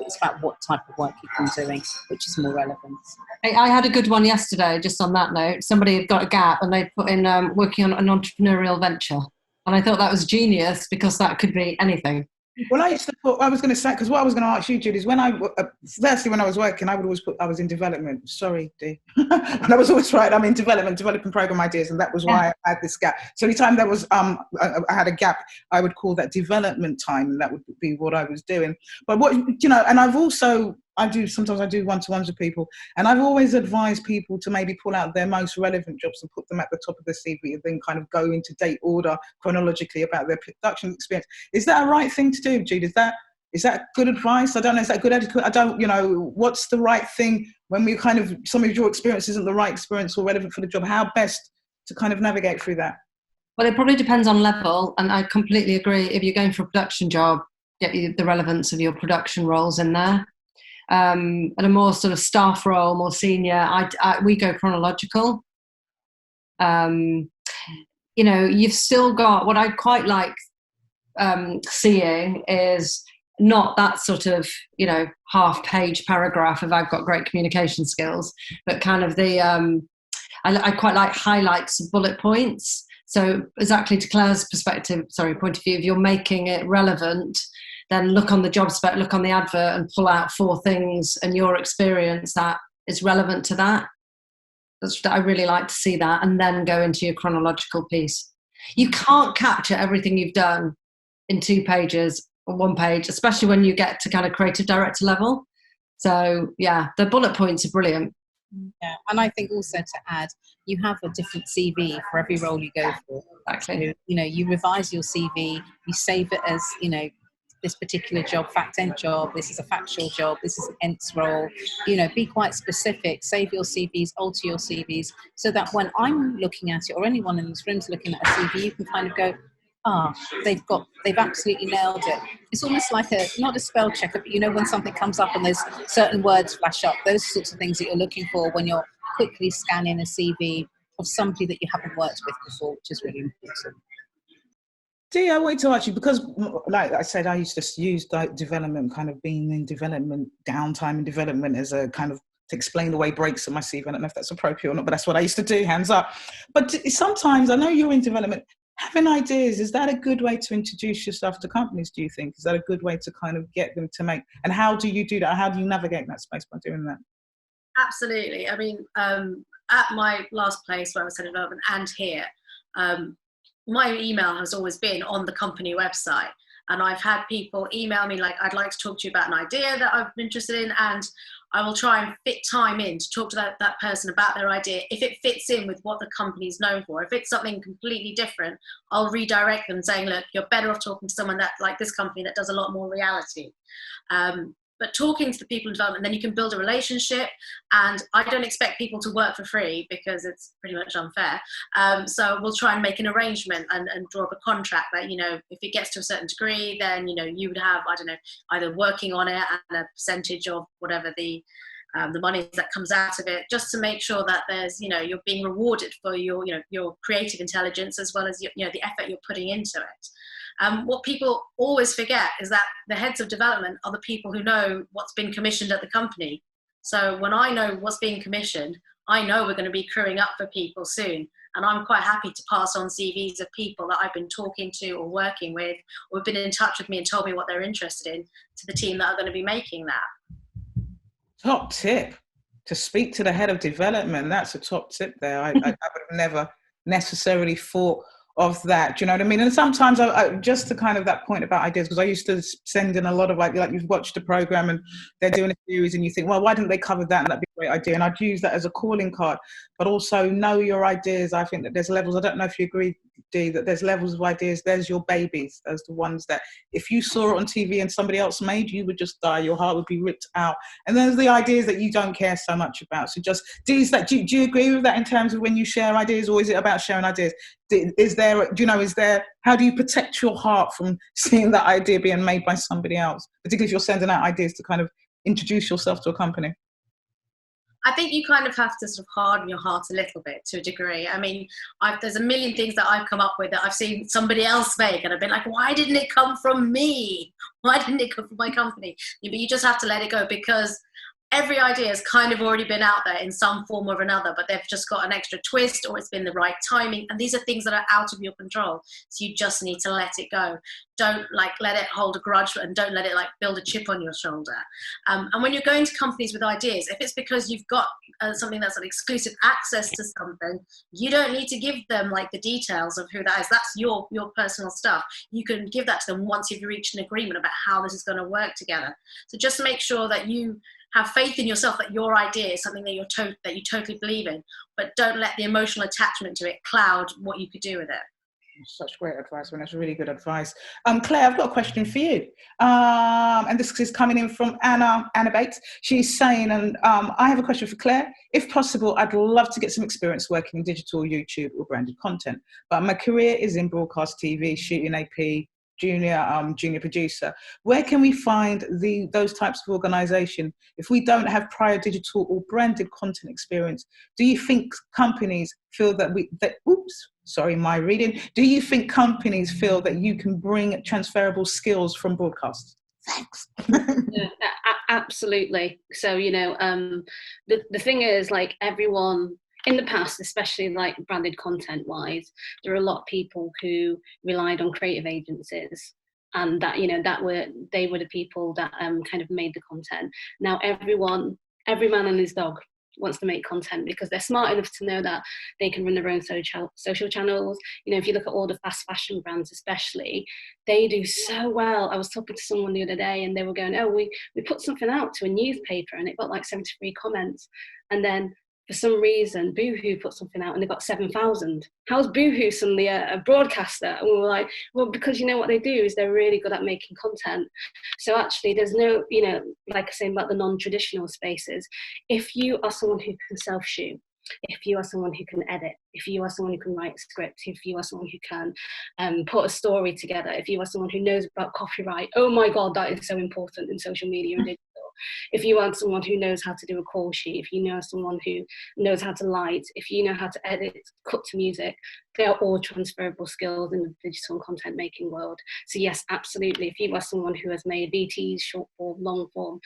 [SPEAKER 3] it's about what type of work you've been doing, which is more relevant.
[SPEAKER 2] I had a good one yesterday, just on that note. Somebody had got a gap and they put in working on an entrepreneurial venture. And I thought that was genius, because that could be anything.
[SPEAKER 1] Well, I was going to say, because what I was going to ask you, Judy, is when I was working, I would always put I was in development. Sorry, D. And I was always right. I'm in developing program ideas, and that was why I had this gap. So anytime there was I had a gap, I would call that development time, and that would be what I was doing. But and I do one-to-ones with people, and I've always advised people to maybe pull out their most relevant jobs and put them at the top of the CV, and then kind of go into date order chronologically about their production experience. Is that a right thing to do, Jude? Is that good advice? I don't know. Is that good etiquette? I don't, what's the right thing when we kind of, some of your experience isn't the right experience or relevant for the job? How best to kind of navigate through that?
[SPEAKER 2] Well, it probably depends on level, and I completely agree. If you're going for a production job, get the relevance of your production roles in there. At a more sort of staff role, more senior, we go chronological. You've still got, what I quite like seeing is not that sort of, half-page paragraph of I've got great communication skills, but kind of I quite like highlights of bullet points. So exactly to Claire's point of view, if you're making it relevant, then look on the job spec, look on the advert, and pull out 4 things and your experience that is relevant to that. I really like to see that, and then go into your chronological piece. You can't capture everything you've done in 2 pages or 1 page, especially when you get to kind of creative director level. So yeah, the bullet points are brilliant.
[SPEAKER 3] Yeah, and I think also to add, you have a different CV for every role you go for.
[SPEAKER 2] Exactly.
[SPEAKER 3] So, you revise your CV, you save it as, this particular job, fact-end job, this is a factual job, this is an ENTS role. Be quite specific, save your CVs, alter your CVs, so that when I'm looking at it, or anyone in this room's looking at a CV, you can kind of go, they've absolutely nailed it. It's almost like not a spell checker, but when something comes up and there's certain words flash up, those sorts of things that you're looking for when you're quickly scanning a CV of somebody that you haven't worked with before, which is really important.
[SPEAKER 1] Dee, I wanted to ask you, because like I said, I used to use development, kind of being in development, downtime in development, as a kind of to explain the way breaks on my CV. I don't know if that's appropriate or not, but that's what I used to do, hands up. But sometimes, I know you're in development, having ideas, is that a good way to introduce yourself to companies, do you think? Is that a good way to kind of get them to make, and how do you do that? How do you navigate that space by doing that?
[SPEAKER 4] Absolutely. I mean, at my last place where I was head of development and here, my email has always been on the company website, and I've had people email me like, I'd like to talk to you about an idea that I'm interested in, and I will try and fit time in to talk to that person about their idea. If it fits in with what the company's known for, if it's something completely different, I'll redirect them saying, look, you're better off talking to someone that, like this company, that does a lot more reality. But talking to the people in development, then you can build a relationship. And I don't expect people to work for free, because it's pretty much unfair. So we'll try and make an arrangement and draw up a contract that, if it gets to a certain degree, then, you would have, I don't know, either working on it and a percentage of whatever the the money that comes out of it, just to make sure that there's, you're being rewarded for your creative intelligence, as well as the effort you're putting into it. What people always forget is that the heads of development are the people who know what's been commissioned at the company. So when I know what's being commissioned, I know we're going to be crewing up for people soon. And I'm quite happy to pass on CVs of people that I've been talking to or working with, or have been in touch with me and told me what they're interested in, to the team that are going to be making that.
[SPEAKER 1] Top tip, to speak to the head of development. That's a top tip there. I would have never necessarily thought of that. Do you know what I mean? And sometimes I just to kind of that point about ideas, because I used to send in a lot of like you've watched a program and they're doing a series and you think, well, why didn't they cover that? And that'd be a great idea. And I'd use that as a calling card, but also know your ideas. I think that there's levels. I don't know if you agree, Dee, that there's levels of ideas. There's your babies. Those the ones that if you saw it on TV and somebody else made, you would just die. Your heart would be ripped out. And there's the ideas that you don't care so much about. So just, Dee, do you agree with that in terms of when you share ideas, or is it about sharing ideas? Is there, how do you protect your heart from seeing that idea being made by somebody else, particularly if you're sending out ideas to kind of introduce yourself to a company?
[SPEAKER 4] I think you kind of have to sort of harden your heart a little bit to a degree. I mean, there's a million things that I've come up with that I've seen somebody else make, and I've been like, why didn't it come from me? Why didn't it come from my company? But you just have to let it go, because every idea has kind of already been out there in some form or another, but they've just got an extra twist, or it's been the right timing. And these are things that are out of your control. So you just need to let it go. Don't let it hold a grudge, and don't let it build a chip on your shoulder. And when you're going to companies with ideas, if it's because you've got something that's an exclusive access to something, you don't need to give them the details of who that is. That's your personal stuff. You can give that to them once you've reached an agreement about how this is going to work together. So just make sure that you have faith in yourself, that your idea is something that you totally believe in, but don't let the emotional attachment to it cloud what you could do with it.
[SPEAKER 1] Such great advice, and that's really good advice. Claire, I've got a question for you. And this is coming in from Anna Bates. She's saying, and I have a question for Claire. If possible, I'd love to get some experience working in digital, YouTube, or branded content, but my career is in broadcast TV, shooting AP, junior producer. Where can we find those types of organisation if we don't have prior digital or branded content experience? Do you think companies feel that do you think companies feel that you can bring transferable skills from broadcast? Thanks.
[SPEAKER 5] Yeah, absolutely. So the thing is, everyone in the past, especially branded content wise, there are a lot of people who relied on creative agencies, and that they were the people that kind of made the content. Now every man and his dog wants to make content, because they're smart enough to know that they can run their own social channels. If you look at all the fast fashion brands especially, they do so well. I was talking to someone the other day and they were going, oh, we put something out to a newspaper and it got 73 comments, and then for some reason Boohoo put something out and they got 7,000. How's Boohoo suddenly a broadcaster? And we were like, well, because what they do is they're really good at making content. So actually there's no, like I say about the non-traditional spaces, if you are someone who can self-shoot, if you are someone who can edit, if you are someone who can write scripts, if you are someone who can put a story together, if you are someone who knows about copyright, oh my God, that is so important in social media and digital. If you are someone who knows how to do a call sheet, if you know someone who knows how to light, if you know how to edit, cut to music, they are all transferable skills in the digital and content making world. So yes, absolutely. If you are someone who has made VTs, short form, long form,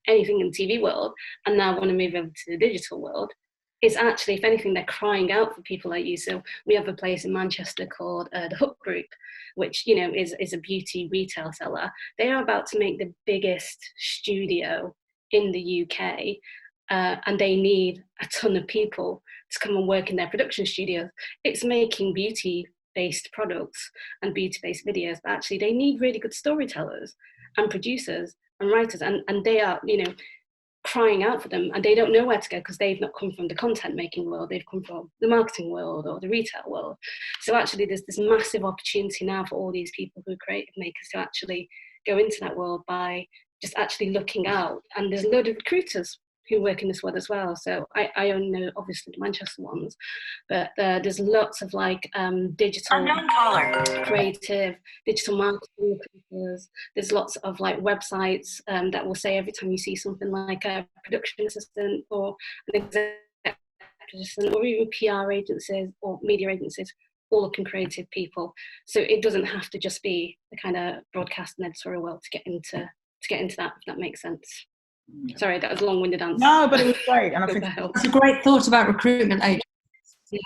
[SPEAKER 5] anything in the TV world, and now want to move over to the digital world, it's actually, if anything, they're crying out for people like you. So we have a place in Manchester called the Hook Group, which is a beauty retail seller. They are about to make the biggest studio in the UK, and they need a ton of people to come and work in their production studios. It's making beauty-based products and beauty-based videos, but actually they need really good storytellers and producers and writers, and they are crying out for them, and they don't know where to go because they've not come from the content making world, they've come from the marketing world or the retail world. So actually there's this massive opportunity now for all these people who are creative makers to actually go into that world by just actually looking out, and there's a load of recruiters who work in this world as well. So I only know obviously the Manchester ones, but there's lots of like digital creative, digital marketing recruiters. There's lots of like websites that will say every time you see something like a production assistant or an executive assistant, or even PR agencies or media agencies, all looking creative people. So it doesn't have to just be the kind of broadcast and editorial world to get into that, if that makes sense. Sorry, that was a long-winded answer.
[SPEAKER 1] No, but it was great, and I think
[SPEAKER 2] it's a great thought about recruitment agencies. Yeah.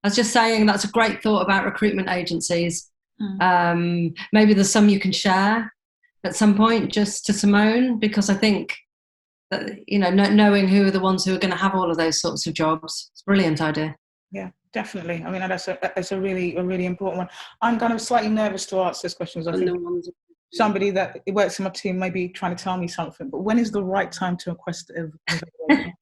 [SPEAKER 2] I was just saying that's a great thought about recruitment agencies. Maybe there's some you can share at some point, just to Simone, because I think that, you know, knowing who are the ones who are going to have all of those sorts of jobs, it's a brilliant idea.
[SPEAKER 1] Yeah, definitely. I mean, that's a really important one. I'm kind of slightly nervous to ask this question, because I think somebody that works in my team may be trying to tell me something, but when is the right time to request evaluation?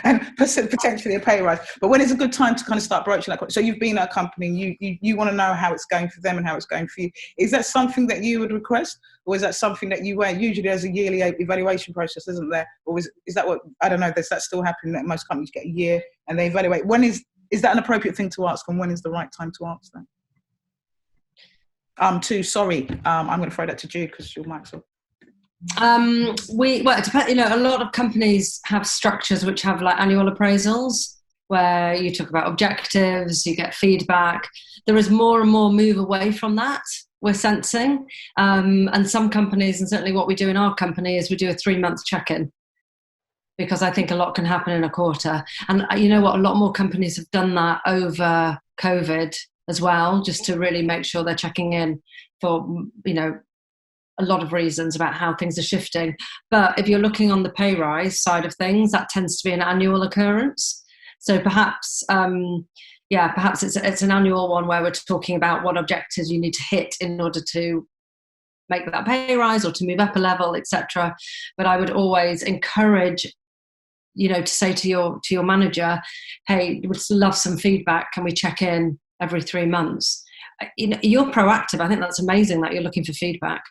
[SPEAKER 1] And potentially a pay rise, but when is a good time to kind of start broaching that question? So you've been at a company and you want to know how it's going for them and how it's going for you. Is that something that you would request, or is that something that you wear? Usually there's a yearly evaluation process, isn't there? Or is that what, I don't know, does that still happen, that most companies get a year and they evaluate? When is that an appropriate thing to ask, and when is the right time to ask that? I'm going to throw that to Jude because your mic's up.
[SPEAKER 2] It depends. You know, a lot of companies have structures which have like annual appraisals where you talk about objectives, you get feedback. There is more and more move away from that, we're sensing. And some companies, and certainly what we do in our company, is we do a 3-month check-in, because I think a lot can happen in a quarter. And you know what, a lot more companies have done that over COVID as well, just to really make sure they're checking in for, you know, a lot of reasons about how things are shifting. But if you're looking on the pay rise side of things, that tends to be an annual occurrence. So perhaps it's an annual one where we're talking about what objectives you need to hit in order to make that pay rise or to move up a level, etc. But I would always encourage, you know, to say to your manager, hey, we'd love some feedback. Can we check in every 3 months? You know, you're proactive. I think that's amazing that you're looking for feedback.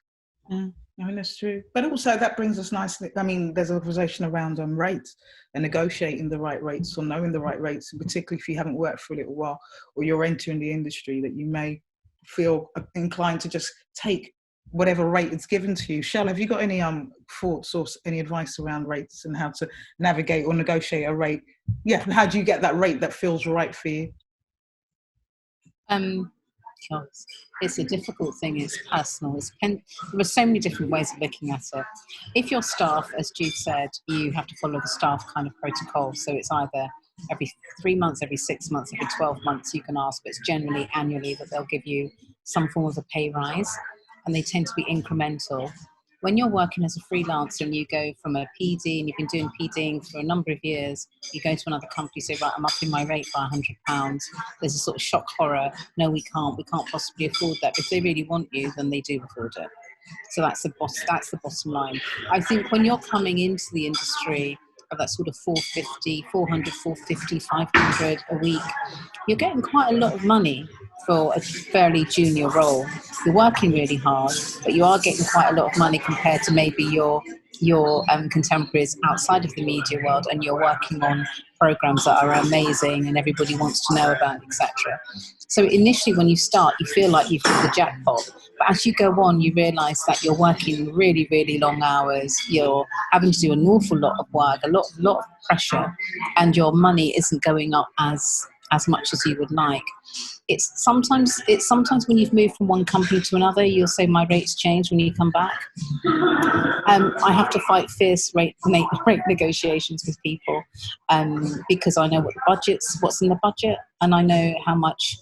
[SPEAKER 1] I mean, that's true. But also that brings us nicely, I mean, there's a conversation around rates and negotiating the right rates, or knowing the right rates, and particularly if you haven't worked for a little while or you're entering the industry, that you may feel inclined to just take whatever rate is given to you. Shell, have you got any thoughts or any advice around rates and how to navigate or negotiate a rate? Yeah, how do you get that rate that feels right for you?
[SPEAKER 3] It's a difficult thing. It's personal. There are so many different ways of looking at it. If your staff, as Jude said, you have to follow the staff kind of protocol. So it's either every 3 months, every 6 months, every 12 months you can ask, but it's generally annually that they'll give you some form of a pay rise, and they tend to be incremental. When you're working as a freelancer and you go from a PD, and you've been doing PDing for a number of years, you go to another company, say, right, I'm upping my rate by £100. There's a sort of shock horror. No, we can't possibly afford that. If they really want you, then they do afford it. So that's the bottom line. I think when you're coming into the industry of that sort of 450, 500 a week, you're getting quite a lot of money for a fairly junior role. You're working really hard, but you are getting quite a lot of money compared to maybe your contemporaries outside of the media world, and you're working on programs that are amazing and everybody wants to know about, etc. So initially when you start, you feel like you've hit the jackpot, but as you go on, you realise that you're working really, really long hours, you're having to do an awful lot of work, a lot of pressure, and your money isn't going up as much as you would like. It's sometimes when you've moved from one company to another, you'll say my rates change when you come back. I have to fight fierce rate negotiations with people because I know what's in the budget, and I know how much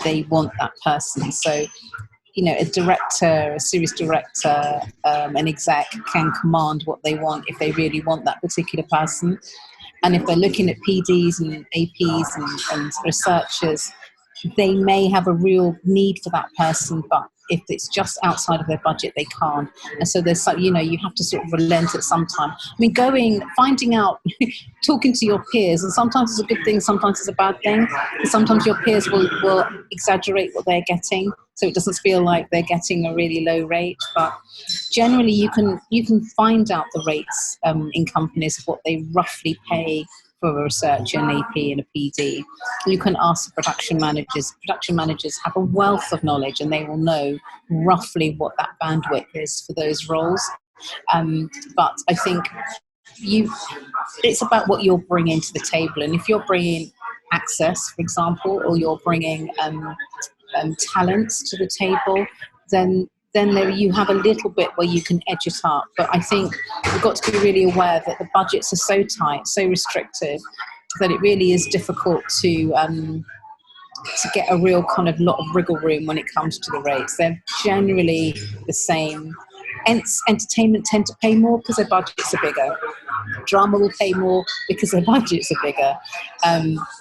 [SPEAKER 3] they want that person. So, you know, a director, a series director, an exec can command what they want if they really want that particular person. And if they're looking at PDs and APs and researchers, they may have a real need for that person, but if it's just outside of their budget, they can't. And so there's, you have to sort of relent at some time. I mean, finding out, talking to your peers, and sometimes it's a good thing, sometimes it's a bad thing. Because sometimes your peers will exaggerate what they're getting, so it doesn't feel like they're getting a really low rate. But generally, you can find out the rates in companies of what they roughly pay for a researcher, an AP and a PD. You can ask the production managers. Production managers have a wealth of knowledge, and they will know roughly what that bandwidth is for those roles. But I think it's about what you're bringing to the table. And if you're bringing access, for example, or you're bringing talents to the table, then there you have a little bit where you can edge it up. But I think we've got to be really aware that the budgets are so tight, so restrictive, that it really is difficult to get a real kind of lot of wriggle room when it comes to the rates. They're generally the same. Entertainment tend to pay more because their budgets are bigger. Drama will pay more because their budgets are bigger.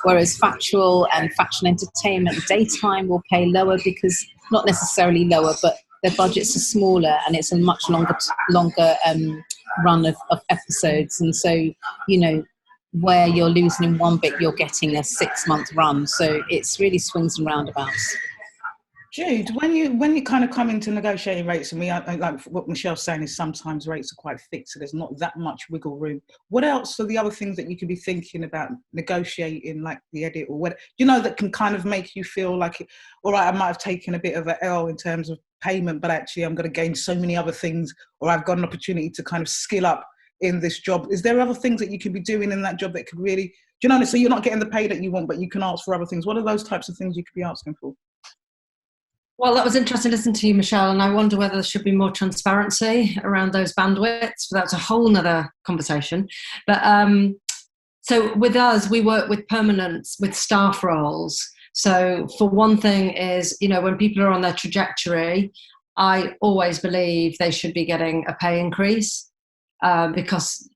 [SPEAKER 3] Whereas factual entertainment, daytime will pay lower because, not necessarily lower, but their budgets are smaller and it's a much longer run of episodes. And so, where you're losing in one bit, you're getting a 6-month run. So it's really swings and roundabouts.
[SPEAKER 1] Jude, when you kind of come into negotiating rates, and like what Michelle's saying is sometimes rates are quite fixed, so there's not that much wiggle room. What else are the other things that you could be thinking about negotiating, like the edit or what, that can kind of make you feel like, all right, I might have taken a bit of an L in terms of payment, but actually I'm going to gain so many other things, or I've got an opportunity to kind of skill up in this job. Is there other things that you could be doing in that job that could really, so you're not getting the pay that you want, but you can ask for other things? What are those types of things you could be asking for?
[SPEAKER 2] Well, that was interesting to listen to you, Michelle, and I wonder whether there should be more transparency around those bandwidths. That's a whole nother conversation. But so with us, we work with permanents, with staff roles. So for one thing is, when people are on their trajectory, I always believe they should be getting a pay increase because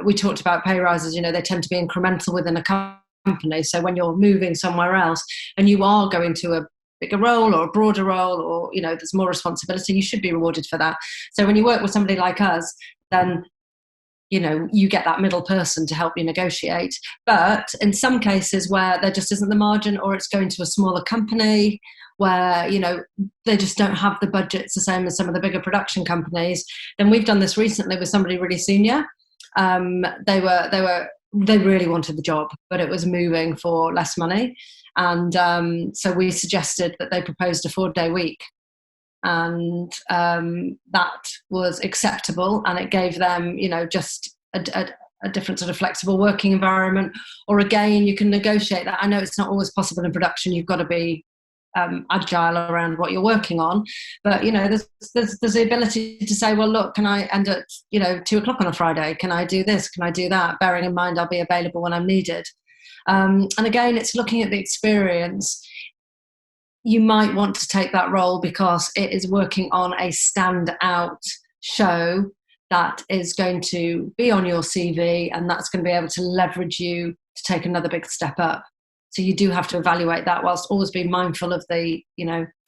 [SPEAKER 2] we talked about pay rises, they tend to be incremental within a company. So when you're moving somewhere else and you are going to a bigger role or a broader role, or there's more responsibility, you should be rewarded for that. So when you work with somebody like us, then you get that middle person to help you negotiate. But in some cases where there just isn't the margin, or it's going to a smaller company where they just don't have the budgets the same as some of the bigger production companies, then we've done this recently with somebody really senior. They really wanted the job, but it was moving for less money. And so we suggested that they proposed a 4-day week. And that was acceptable. And it gave them, just a different sort of flexible working environment. Or again, you can negotiate that. I know it's not always possible in production. You've got to be agile around what you're working on. But, there's the ability to say, well, look, can I end at, 2:00 on a Friday? Can I do this? Can I do that? Bearing in mind, I'll be available when I'm needed. And again, it's looking at the experience. You might want to take that role because it is working on a standout show that is going to be on your CV, and that's going to be able to leverage you to take another big step up. So you do have to evaluate that, whilst always being mindful of the,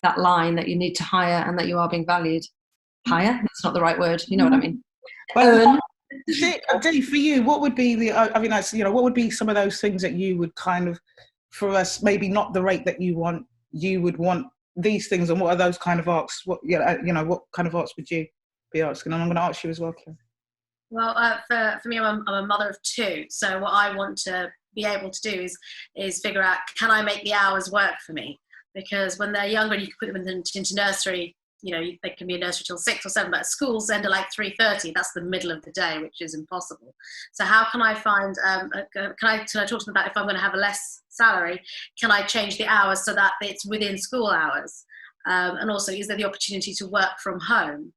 [SPEAKER 2] that line that you need to hire and that you are being valued. Hire? That's not the right word. You know what I mean?
[SPEAKER 1] Well, Dee, for you, what would be what would be some of those things that you would kind of, for us, maybe not the rate that you want, you would want these things, and what are those kind of asks? What kind of asks would you be asking? And I'm going to ask you as well, Claire.
[SPEAKER 4] Well, for me, I'm a mother of 2, so what I want to be able to do is figure out, can I make the hours work for me? Because when they're younger, you can put them into nursery. They can be in nursery till 6 or 7, but schools end at like 3:30. That's the middle of the day, which is impossible. So how can I find? Can I talk to them about, if I'm going to have a less salary, can I change the hours so that it's within school hours? And also, is there the opportunity to work from home?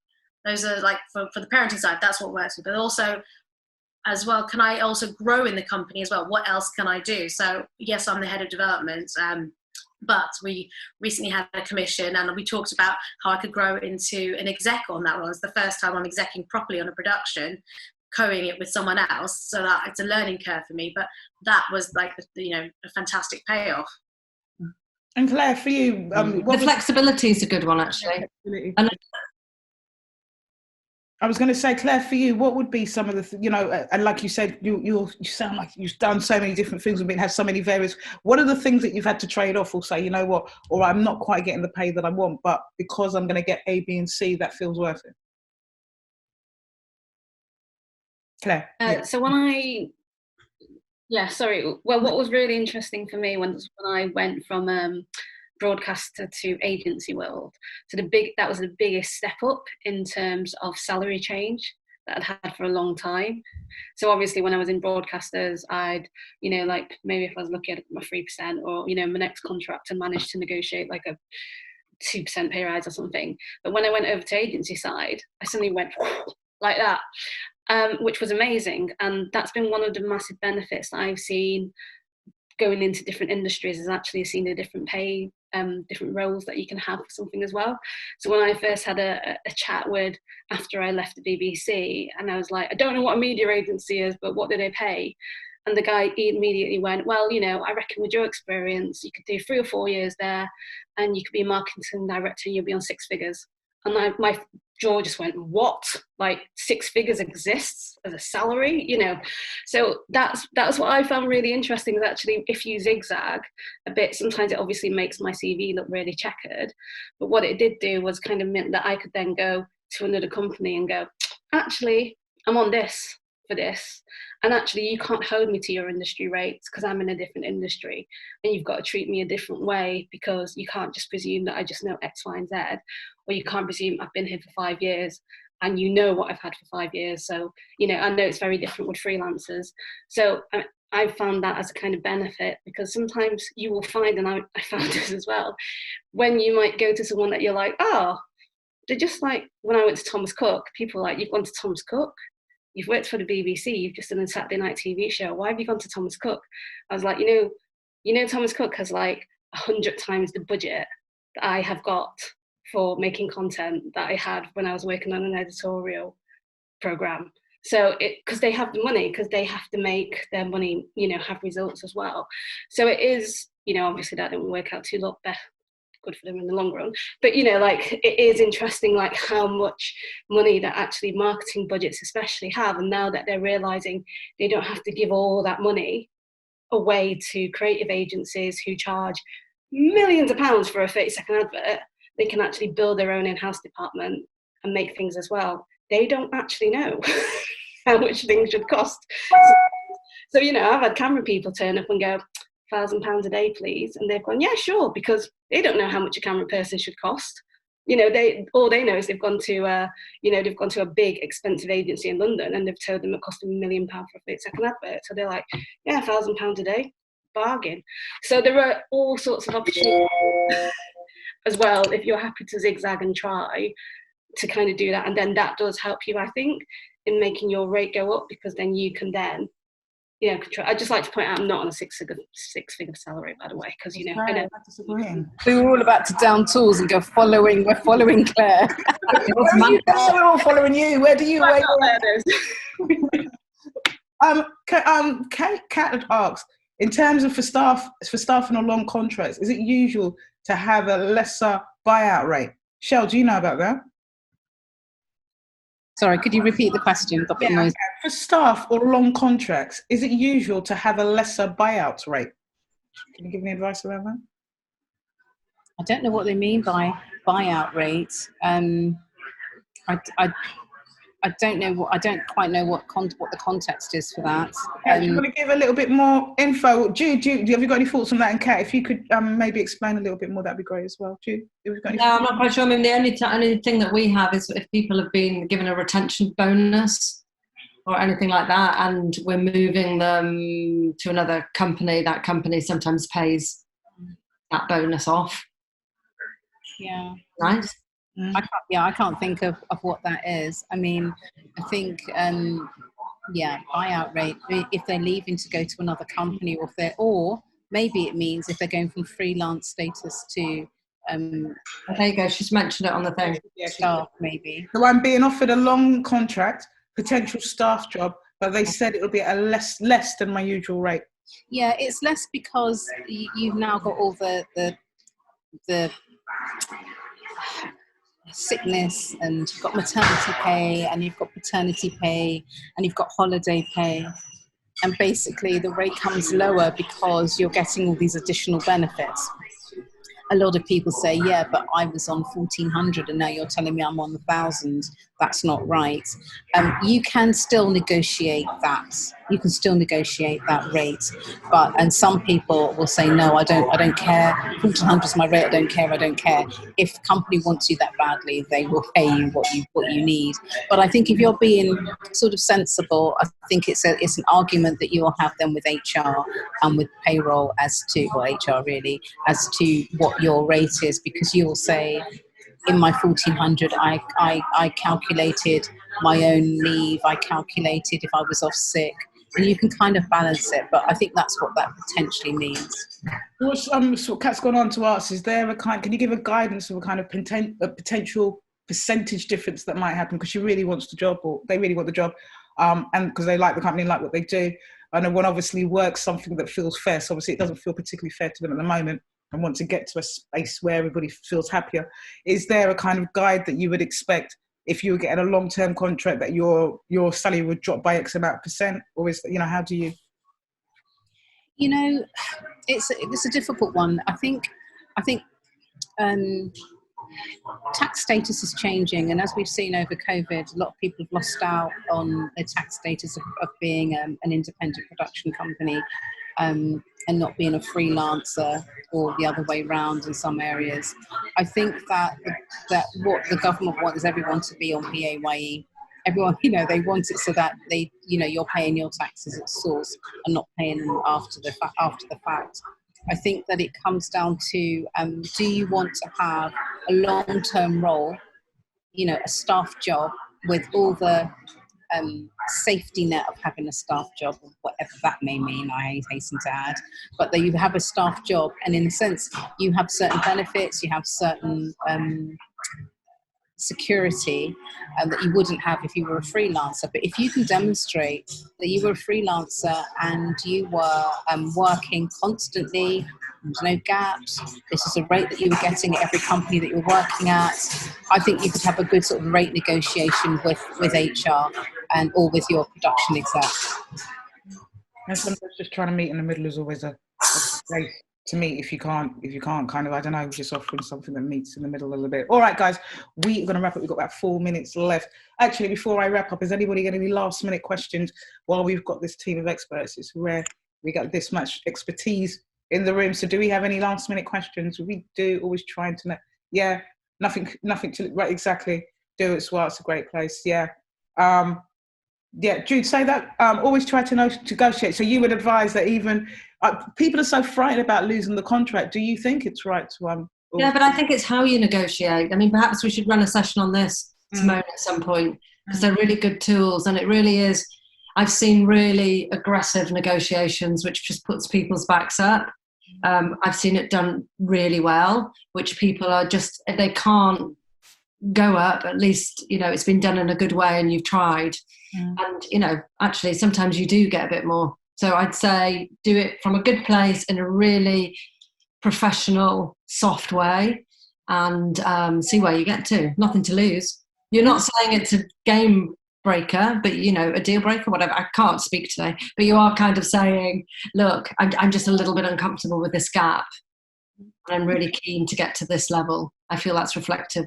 [SPEAKER 4] Those are like for the parenting side. That's what works. But also, as well, can I also grow in the company as well? What else can I do? So yes, I'm the head of development. But we recently had a commission, and we talked about how I could grow into an exec on that role. It's the first time I'm execing properly on a production, co-ing it with someone else, so that it's a learning curve for me. But that was like a fantastic payoff.
[SPEAKER 1] And Claire, for you,
[SPEAKER 2] the flexibility is a good one, actually. And
[SPEAKER 1] I was going to say, Claire, for you, what would be some of the, and like you said, you sound like you've done so many different things and had so many various. What are the things that you've had to trade off or say, you know what, or I'm not quite getting the pay that I want, but because I'm going to get A, B, and C, that feels worth it? Claire.
[SPEAKER 5] So when what was really interesting for me when I went from broadcaster to agency world, so that was the biggest step up in terms of salary change that I'd had for a long time. So obviously when I was in broadcasters, I'd, like maybe if I was lucky, I'd get my 3%, or, my next contract I managed to negotiate like a 2% pay rise or something. But when I went over to agency side, I suddenly went like that. Which was amazing. And that's been one of the massive benefits that I've seen going into different industries, is actually seeing the different pay, different roles that you can have for something as well. So when I first had a chat after I left the BBC, and I was like, I don't know what a media agency is, but what do they pay? And the guy immediately went, well, I reckon with your experience, you could do 3 or 4 years there and you could be a marketing director and you'll be on 6 figures. And my jaw just went, what? Like 6 figures exists as a salary, So that's what I found really interesting, is actually if you zigzag a bit, sometimes it obviously makes my CV look really checkered. But what it did do was kind of meant that I could then go to another company and go, actually, I'm on this for this. And actually, you can't hold me to your industry rates because I'm in a different industry, and you've got to treat me a different way, because you can't just presume that I just know X, Y, and Z, or you can't presume I've been here for 5 years and what I've had for 5 years. So, I know it's very different with freelancers. So I found that as a kind of benefit, because sometimes you will find, and I found this as well, when you might go to someone that you're like, oh, they're just like, when I went to Thomas Cook, people were like, you've gone to Thomas Cook? You've worked for the BBC, you've just done a Saturday night TV show. Why have you gone to Thomas Cook? I was like, Thomas Cook has like 100 times the budget that I have got for making content that I had when I was working on an editorial program. So because they have the money, because they have to make their money, have results as well. So it is, obviously that didn't work out too good for them in the long run, but it is interesting, like how much money that actually marketing budgets especially have, and now that they're realizing they don't have to give all that money away to creative agencies who charge millions of pounds for a 30-second advert, they can actually build their own in-house department and make things as well. They don't actually know how much things should cost. So I've had camera people turn up and go, £1,000 a day, please, and they've gone, yeah, sure, because they don't know how much a camera person should cost. All they know is they've gone to a big expensive agency in London, and they've told them it cost them £1 million for a 30-second advert. So they're like, yeah, £1,000 a day, bargain. So there are all sorts of opportunities as well, if you're happy to zigzag and try to kind of do that, and then that does help you, I think, in making your rate go up, because then you can then control. I'd just like to point out I'm not on a six-figure salary, by the way, because I know.
[SPEAKER 3] We were all about to down tools and go we're following Claire.
[SPEAKER 1] We're all following you. Where do you Kat asks, in terms of for staff on long contracts, is it usual to have a lesser buyout rate? Shell, do you know about that?
[SPEAKER 3] Sorry, could you repeat the question?
[SPEAKER 1] For staff or long contracts, is it usual to have a lesser buyout rate? Can you give me advice around that?
[SPEAKER 3] I don't know what they mean by buyout rates. I don't know I don't quite know what the context is for that.
[SPEAKER 1] Do you want to give a little bit more info? Jude, have you got any thoughts on that? And Kat, if you could maybe explain a little bit more, that'd be great as well. Jude, have you got any thoughts?
[SPEAKER 2] I'm not quite sure. I mean, the only thing that we have is if people have been given a retention bonus or anything like that, and we're moving them to another company, that company sometimes pays that bonus off.
[SPEAKER 3] Yeah.
[SPEAKER 2] Nice.
[SPEAKER 3] I can't think of what that is. I mean, I think, buyout rate, if they're leaving to go to another company, or maybe it means if they're going from freelance status to...
[SPEAKER 2] there you go, she's mentioned it on the thing.
[SPEAKER 3] Staff, maybe.
[SPEAKER 1] So I'm being offered a long contract, potential staff job, but they said it'll be a less than my usual rate.
[SPEAKER 3] Yeah, it's less because you've now got all the the sickness, and you've got maternity pay, and you've got paternity pay, and you've got holiday pay. And basically the rate comes lower because you're getting all these additional benefits. A lot of people say, yeah, but I was on 1,400 and now you're telling me I'm on 1,000. That's not right. You can still negotiate that. You can still negotiate that rate. And some people will say, no, I don't care. 1,400 is my rate. I don't care. If the company wants you that badly, they will pay you what you need. But I think if you're being sort of sensible, I think it's an argument that you will have then with HR and with payroll HR really, as to what your rate is, because you will say, in my 1,400, I calculated my own leave, I calculated if I was off sick, and you can kind of balance it. But I think that's what that potentially means.
[SPEAKER 1] What Kat's gone on to ask, is there can you give a guidance of a kind of potential percentage difference that might happen because she really wants the job, or they really want the job, and because they like the company and like what they do, and one obviously works something that feels fair, so obviously it doesn't feel particularly fair to them at the moment, and want to get to a space where everybody feels happier. Is there a kind of guide that you would expect if you were getting a long-term contract that your salary would drop by X amount of percent, or is how do you?
[SPEAKER 3] It's a difficult one. I think tax status is changing, and as we've seen over COVID, a lot of people have lost out on their tax status of being an independent production company, and not being a freelancer, or the other way round in some areas. I think that what the government wants is everyone to be on PAYE. Everyone, they want it so that they, you're paying your taxes at source and not paying them after the fact. I think that it comes down to, do you want to have a long-term role, a staff job with all the safety net of having a staff job, whatever that may mean, I hasten to add, but that you have a staff job, and in a sense you have certain benefits, you have certain security that you wouldn't have if you were a freelancer. But if you can demonstrate that you were a freelancer and you were working constantly, there's no gaps, this is a rate that you were getting at every company that you're working at, I think you could have a good sort of rate negotiation with HR or with your production exec.
[SPEAKER 1] And sometimes just trying to meet in the middle is always a place to meet. If you can't kind of, I don't know, just offering something that meets in the middle a little bit. All right, guys, we're going to wrap up. We've got about 4 minutes left. Actually, before I wrap up, is anybody got any last minute questions while we've got this team of experts? It's rare we got this much expertise in the room. So do we have any last minute questions? We do, always trying to know. Yeah, nothing to, right, exactly. Do it, well, it's a great place. Yeah. Yeah, Jude, say that. Always try to negotiate. So you would advise that even people are so frightened about losing the contract. Do you think it's right to
[SPEAKER 2] Yeah, but I think it's how you negotiate. I mean, perhaps we should run a session on this, Simone, at some point, because they're really good tools, and it really is. I've seen really aggressive negotiations, which just puts people's backs up. I've seen it done really well, which people are just, they can't go up. At least, it's been done in a good way and you've tried. And, actually, sometimes you do get a bit more. So I'd say do it from a good place in a really professional, soft way, and see where you get to. Nothing to lose. You're not saying it's a game breaker, but, a deal breaker, whatever. I can't speak today. But you are kind of saying, look, I'm just a little bit uncomfortable with this gap. And I'm really keen to get to this level. I feel that's reflective.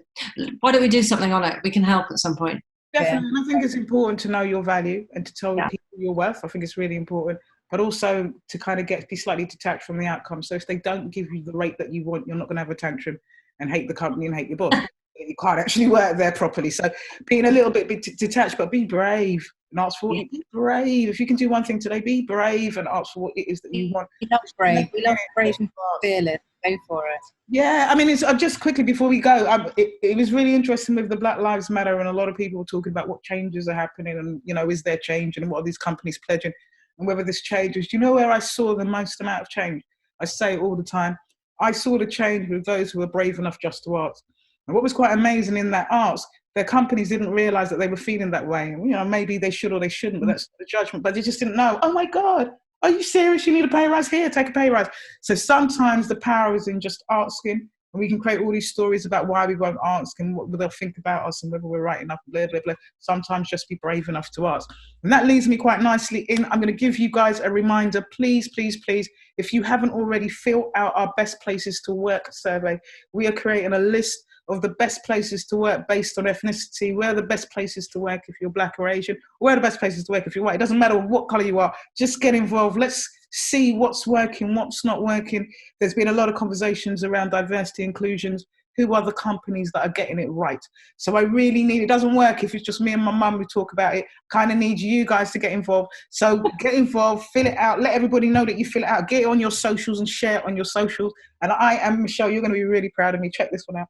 [SPEAKER 2] Why don't we do something on it? We can help at some point.
[SPEAKER 1] Definitely. Yeah. I think it's important to know your value and to tell people your worth. I think it's really important, but also to kind of be slightly detached from the outcome. So if they don't give you the rate that you want, you're not going to have a tantrum and hate the company and hate your boss. You can't actually work there properly. So being a little bit detached, but be brave and ask for it. Be brave. If you can do one thing today, be brave and ask for what it is that you want.
[SPEAKER 3] We love brave. We love brave and fearless. Go for it.
[SPEAKER 1] Yeah, I mean, it's just quickly before we go, it was really interesting with the Black Lives Matter, and a lot of people were talking about what changes are happening, and is there change, and what are these companies pledging, and whether this changes. Do you know where I saw the most amount of change? I say it all the time. I saw the change with those who were brave enough just to ask. And what was quite amazing in that ask, their companies didn't realise that they were feeling that way. Maybe they should or they shouldn't, but that's the judgment. But they just didn't know. Oh my God, are you serious? You need a pay rise? Here, take a pay rise. So sometimes the power is in just asking and we can create all these stories about why we won't ask and what they'll think about us and whether we're right enough, blah, blah, blah. Sometimes just be brave enough to ask. And that leads me quite nicely in. I'm going to give you guys a reminder. Please, please, please, if you haven't already, fill out our best places to work survey. We are creating a list of the best places to work based on ethnicity. Where are the best places to work if you're Black or Asian? Where are the best places to work if you're white? It doesn't matter what color you are. Just get involved. Let's see what's working, what's not working. There's been a lot of conversations around diversity inclusions. Who are the companies that are getting it right? So I really need, it doesn't work if it's just me and my mum who talk about it. Kind of need you guys to get involved. So get involved, fill it out, let everybody know that you fill it out, get it on your socials and share it on your socials. And I am Michelle, you're going to be really proud of me. Check this one out.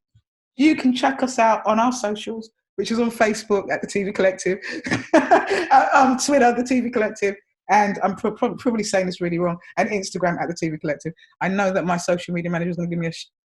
[SPEAKER 1] You can check us out on our socials, which is on Facebook at the TV Collective, on Twitter, the TV Collective, and I'm probably saying this really wrong, and Instagram at the TV Collective. I know that my social media manager is going to give me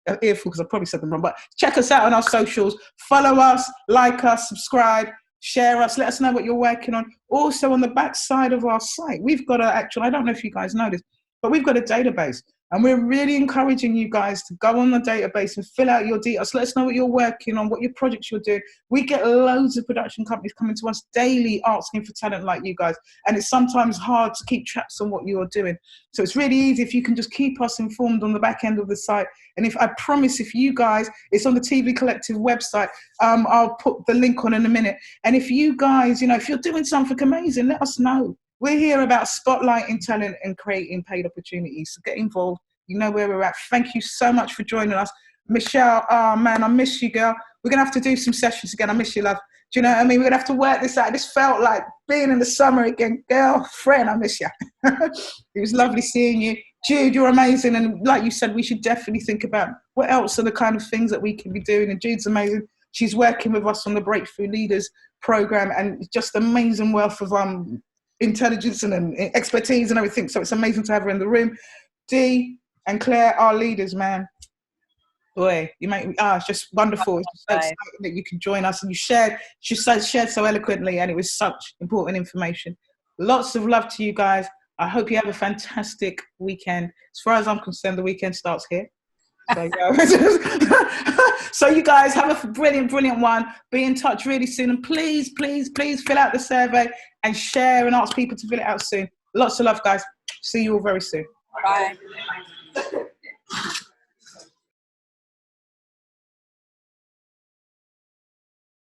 [SPEAKER 1] an earful because I probably said them wrong, but check us out on our socials. Follow us, like us, subscribe, share us, let us know what you're working on. Also on the back side of our site, we've got I don't know if you guys know this, but we've got a database. And we're really encouraging you guys to go on the database and fill out your details. Let us know what you're working on, what your projects you're doing. We get loads of production companies coming to us daily asking for talent like you guys. And it's sometimes hard to keep tracks on what you're doing. So it's really easy if you can just keep us informed on the back end of the site. And if I promise, if you guys, it's on the TV Collective website. I'll put the link on in a minute. And if you guys, if you're doing something amazing, let us know. We're here about spotlighting talent and creating paid opportunities. So get involved. You know where we're at. Thank you so much for joining us. Michelle, oh man, I miss you, girl. We're going to have to do some sessions again. I miss you, love. Do you know what I mean? We're going to have to work this out. This felt like being in the summer again. Girlfriend, I miss you. It was lovely seeing you. Jude, you're amazing. And like you said, we should definitely think about what else are the kind of things that we can be doing. And Jude's amazing. She's working with us on the Breakthrough Leaders program and just amazing wealth of intelligence and expertise and everything. So it's amazing to have her in the room. Dee and Claire are leaders, man. Boy, you make me, it's just wonderful. It's just so exciting that you can join us and you shared so eloquently, and it was such important information. Lots of love to you guys. I hope you have a fantastic weekend. As far as I'm concerned, the weekend starts here. So, so you guys have a brilliant, brilliant one. Be in touch really soon. And please, please, please fill out the survey and share and ask people to fill it out soon. Lots of love, guys. See you all very soon.
[SPEAKER 3] Bye.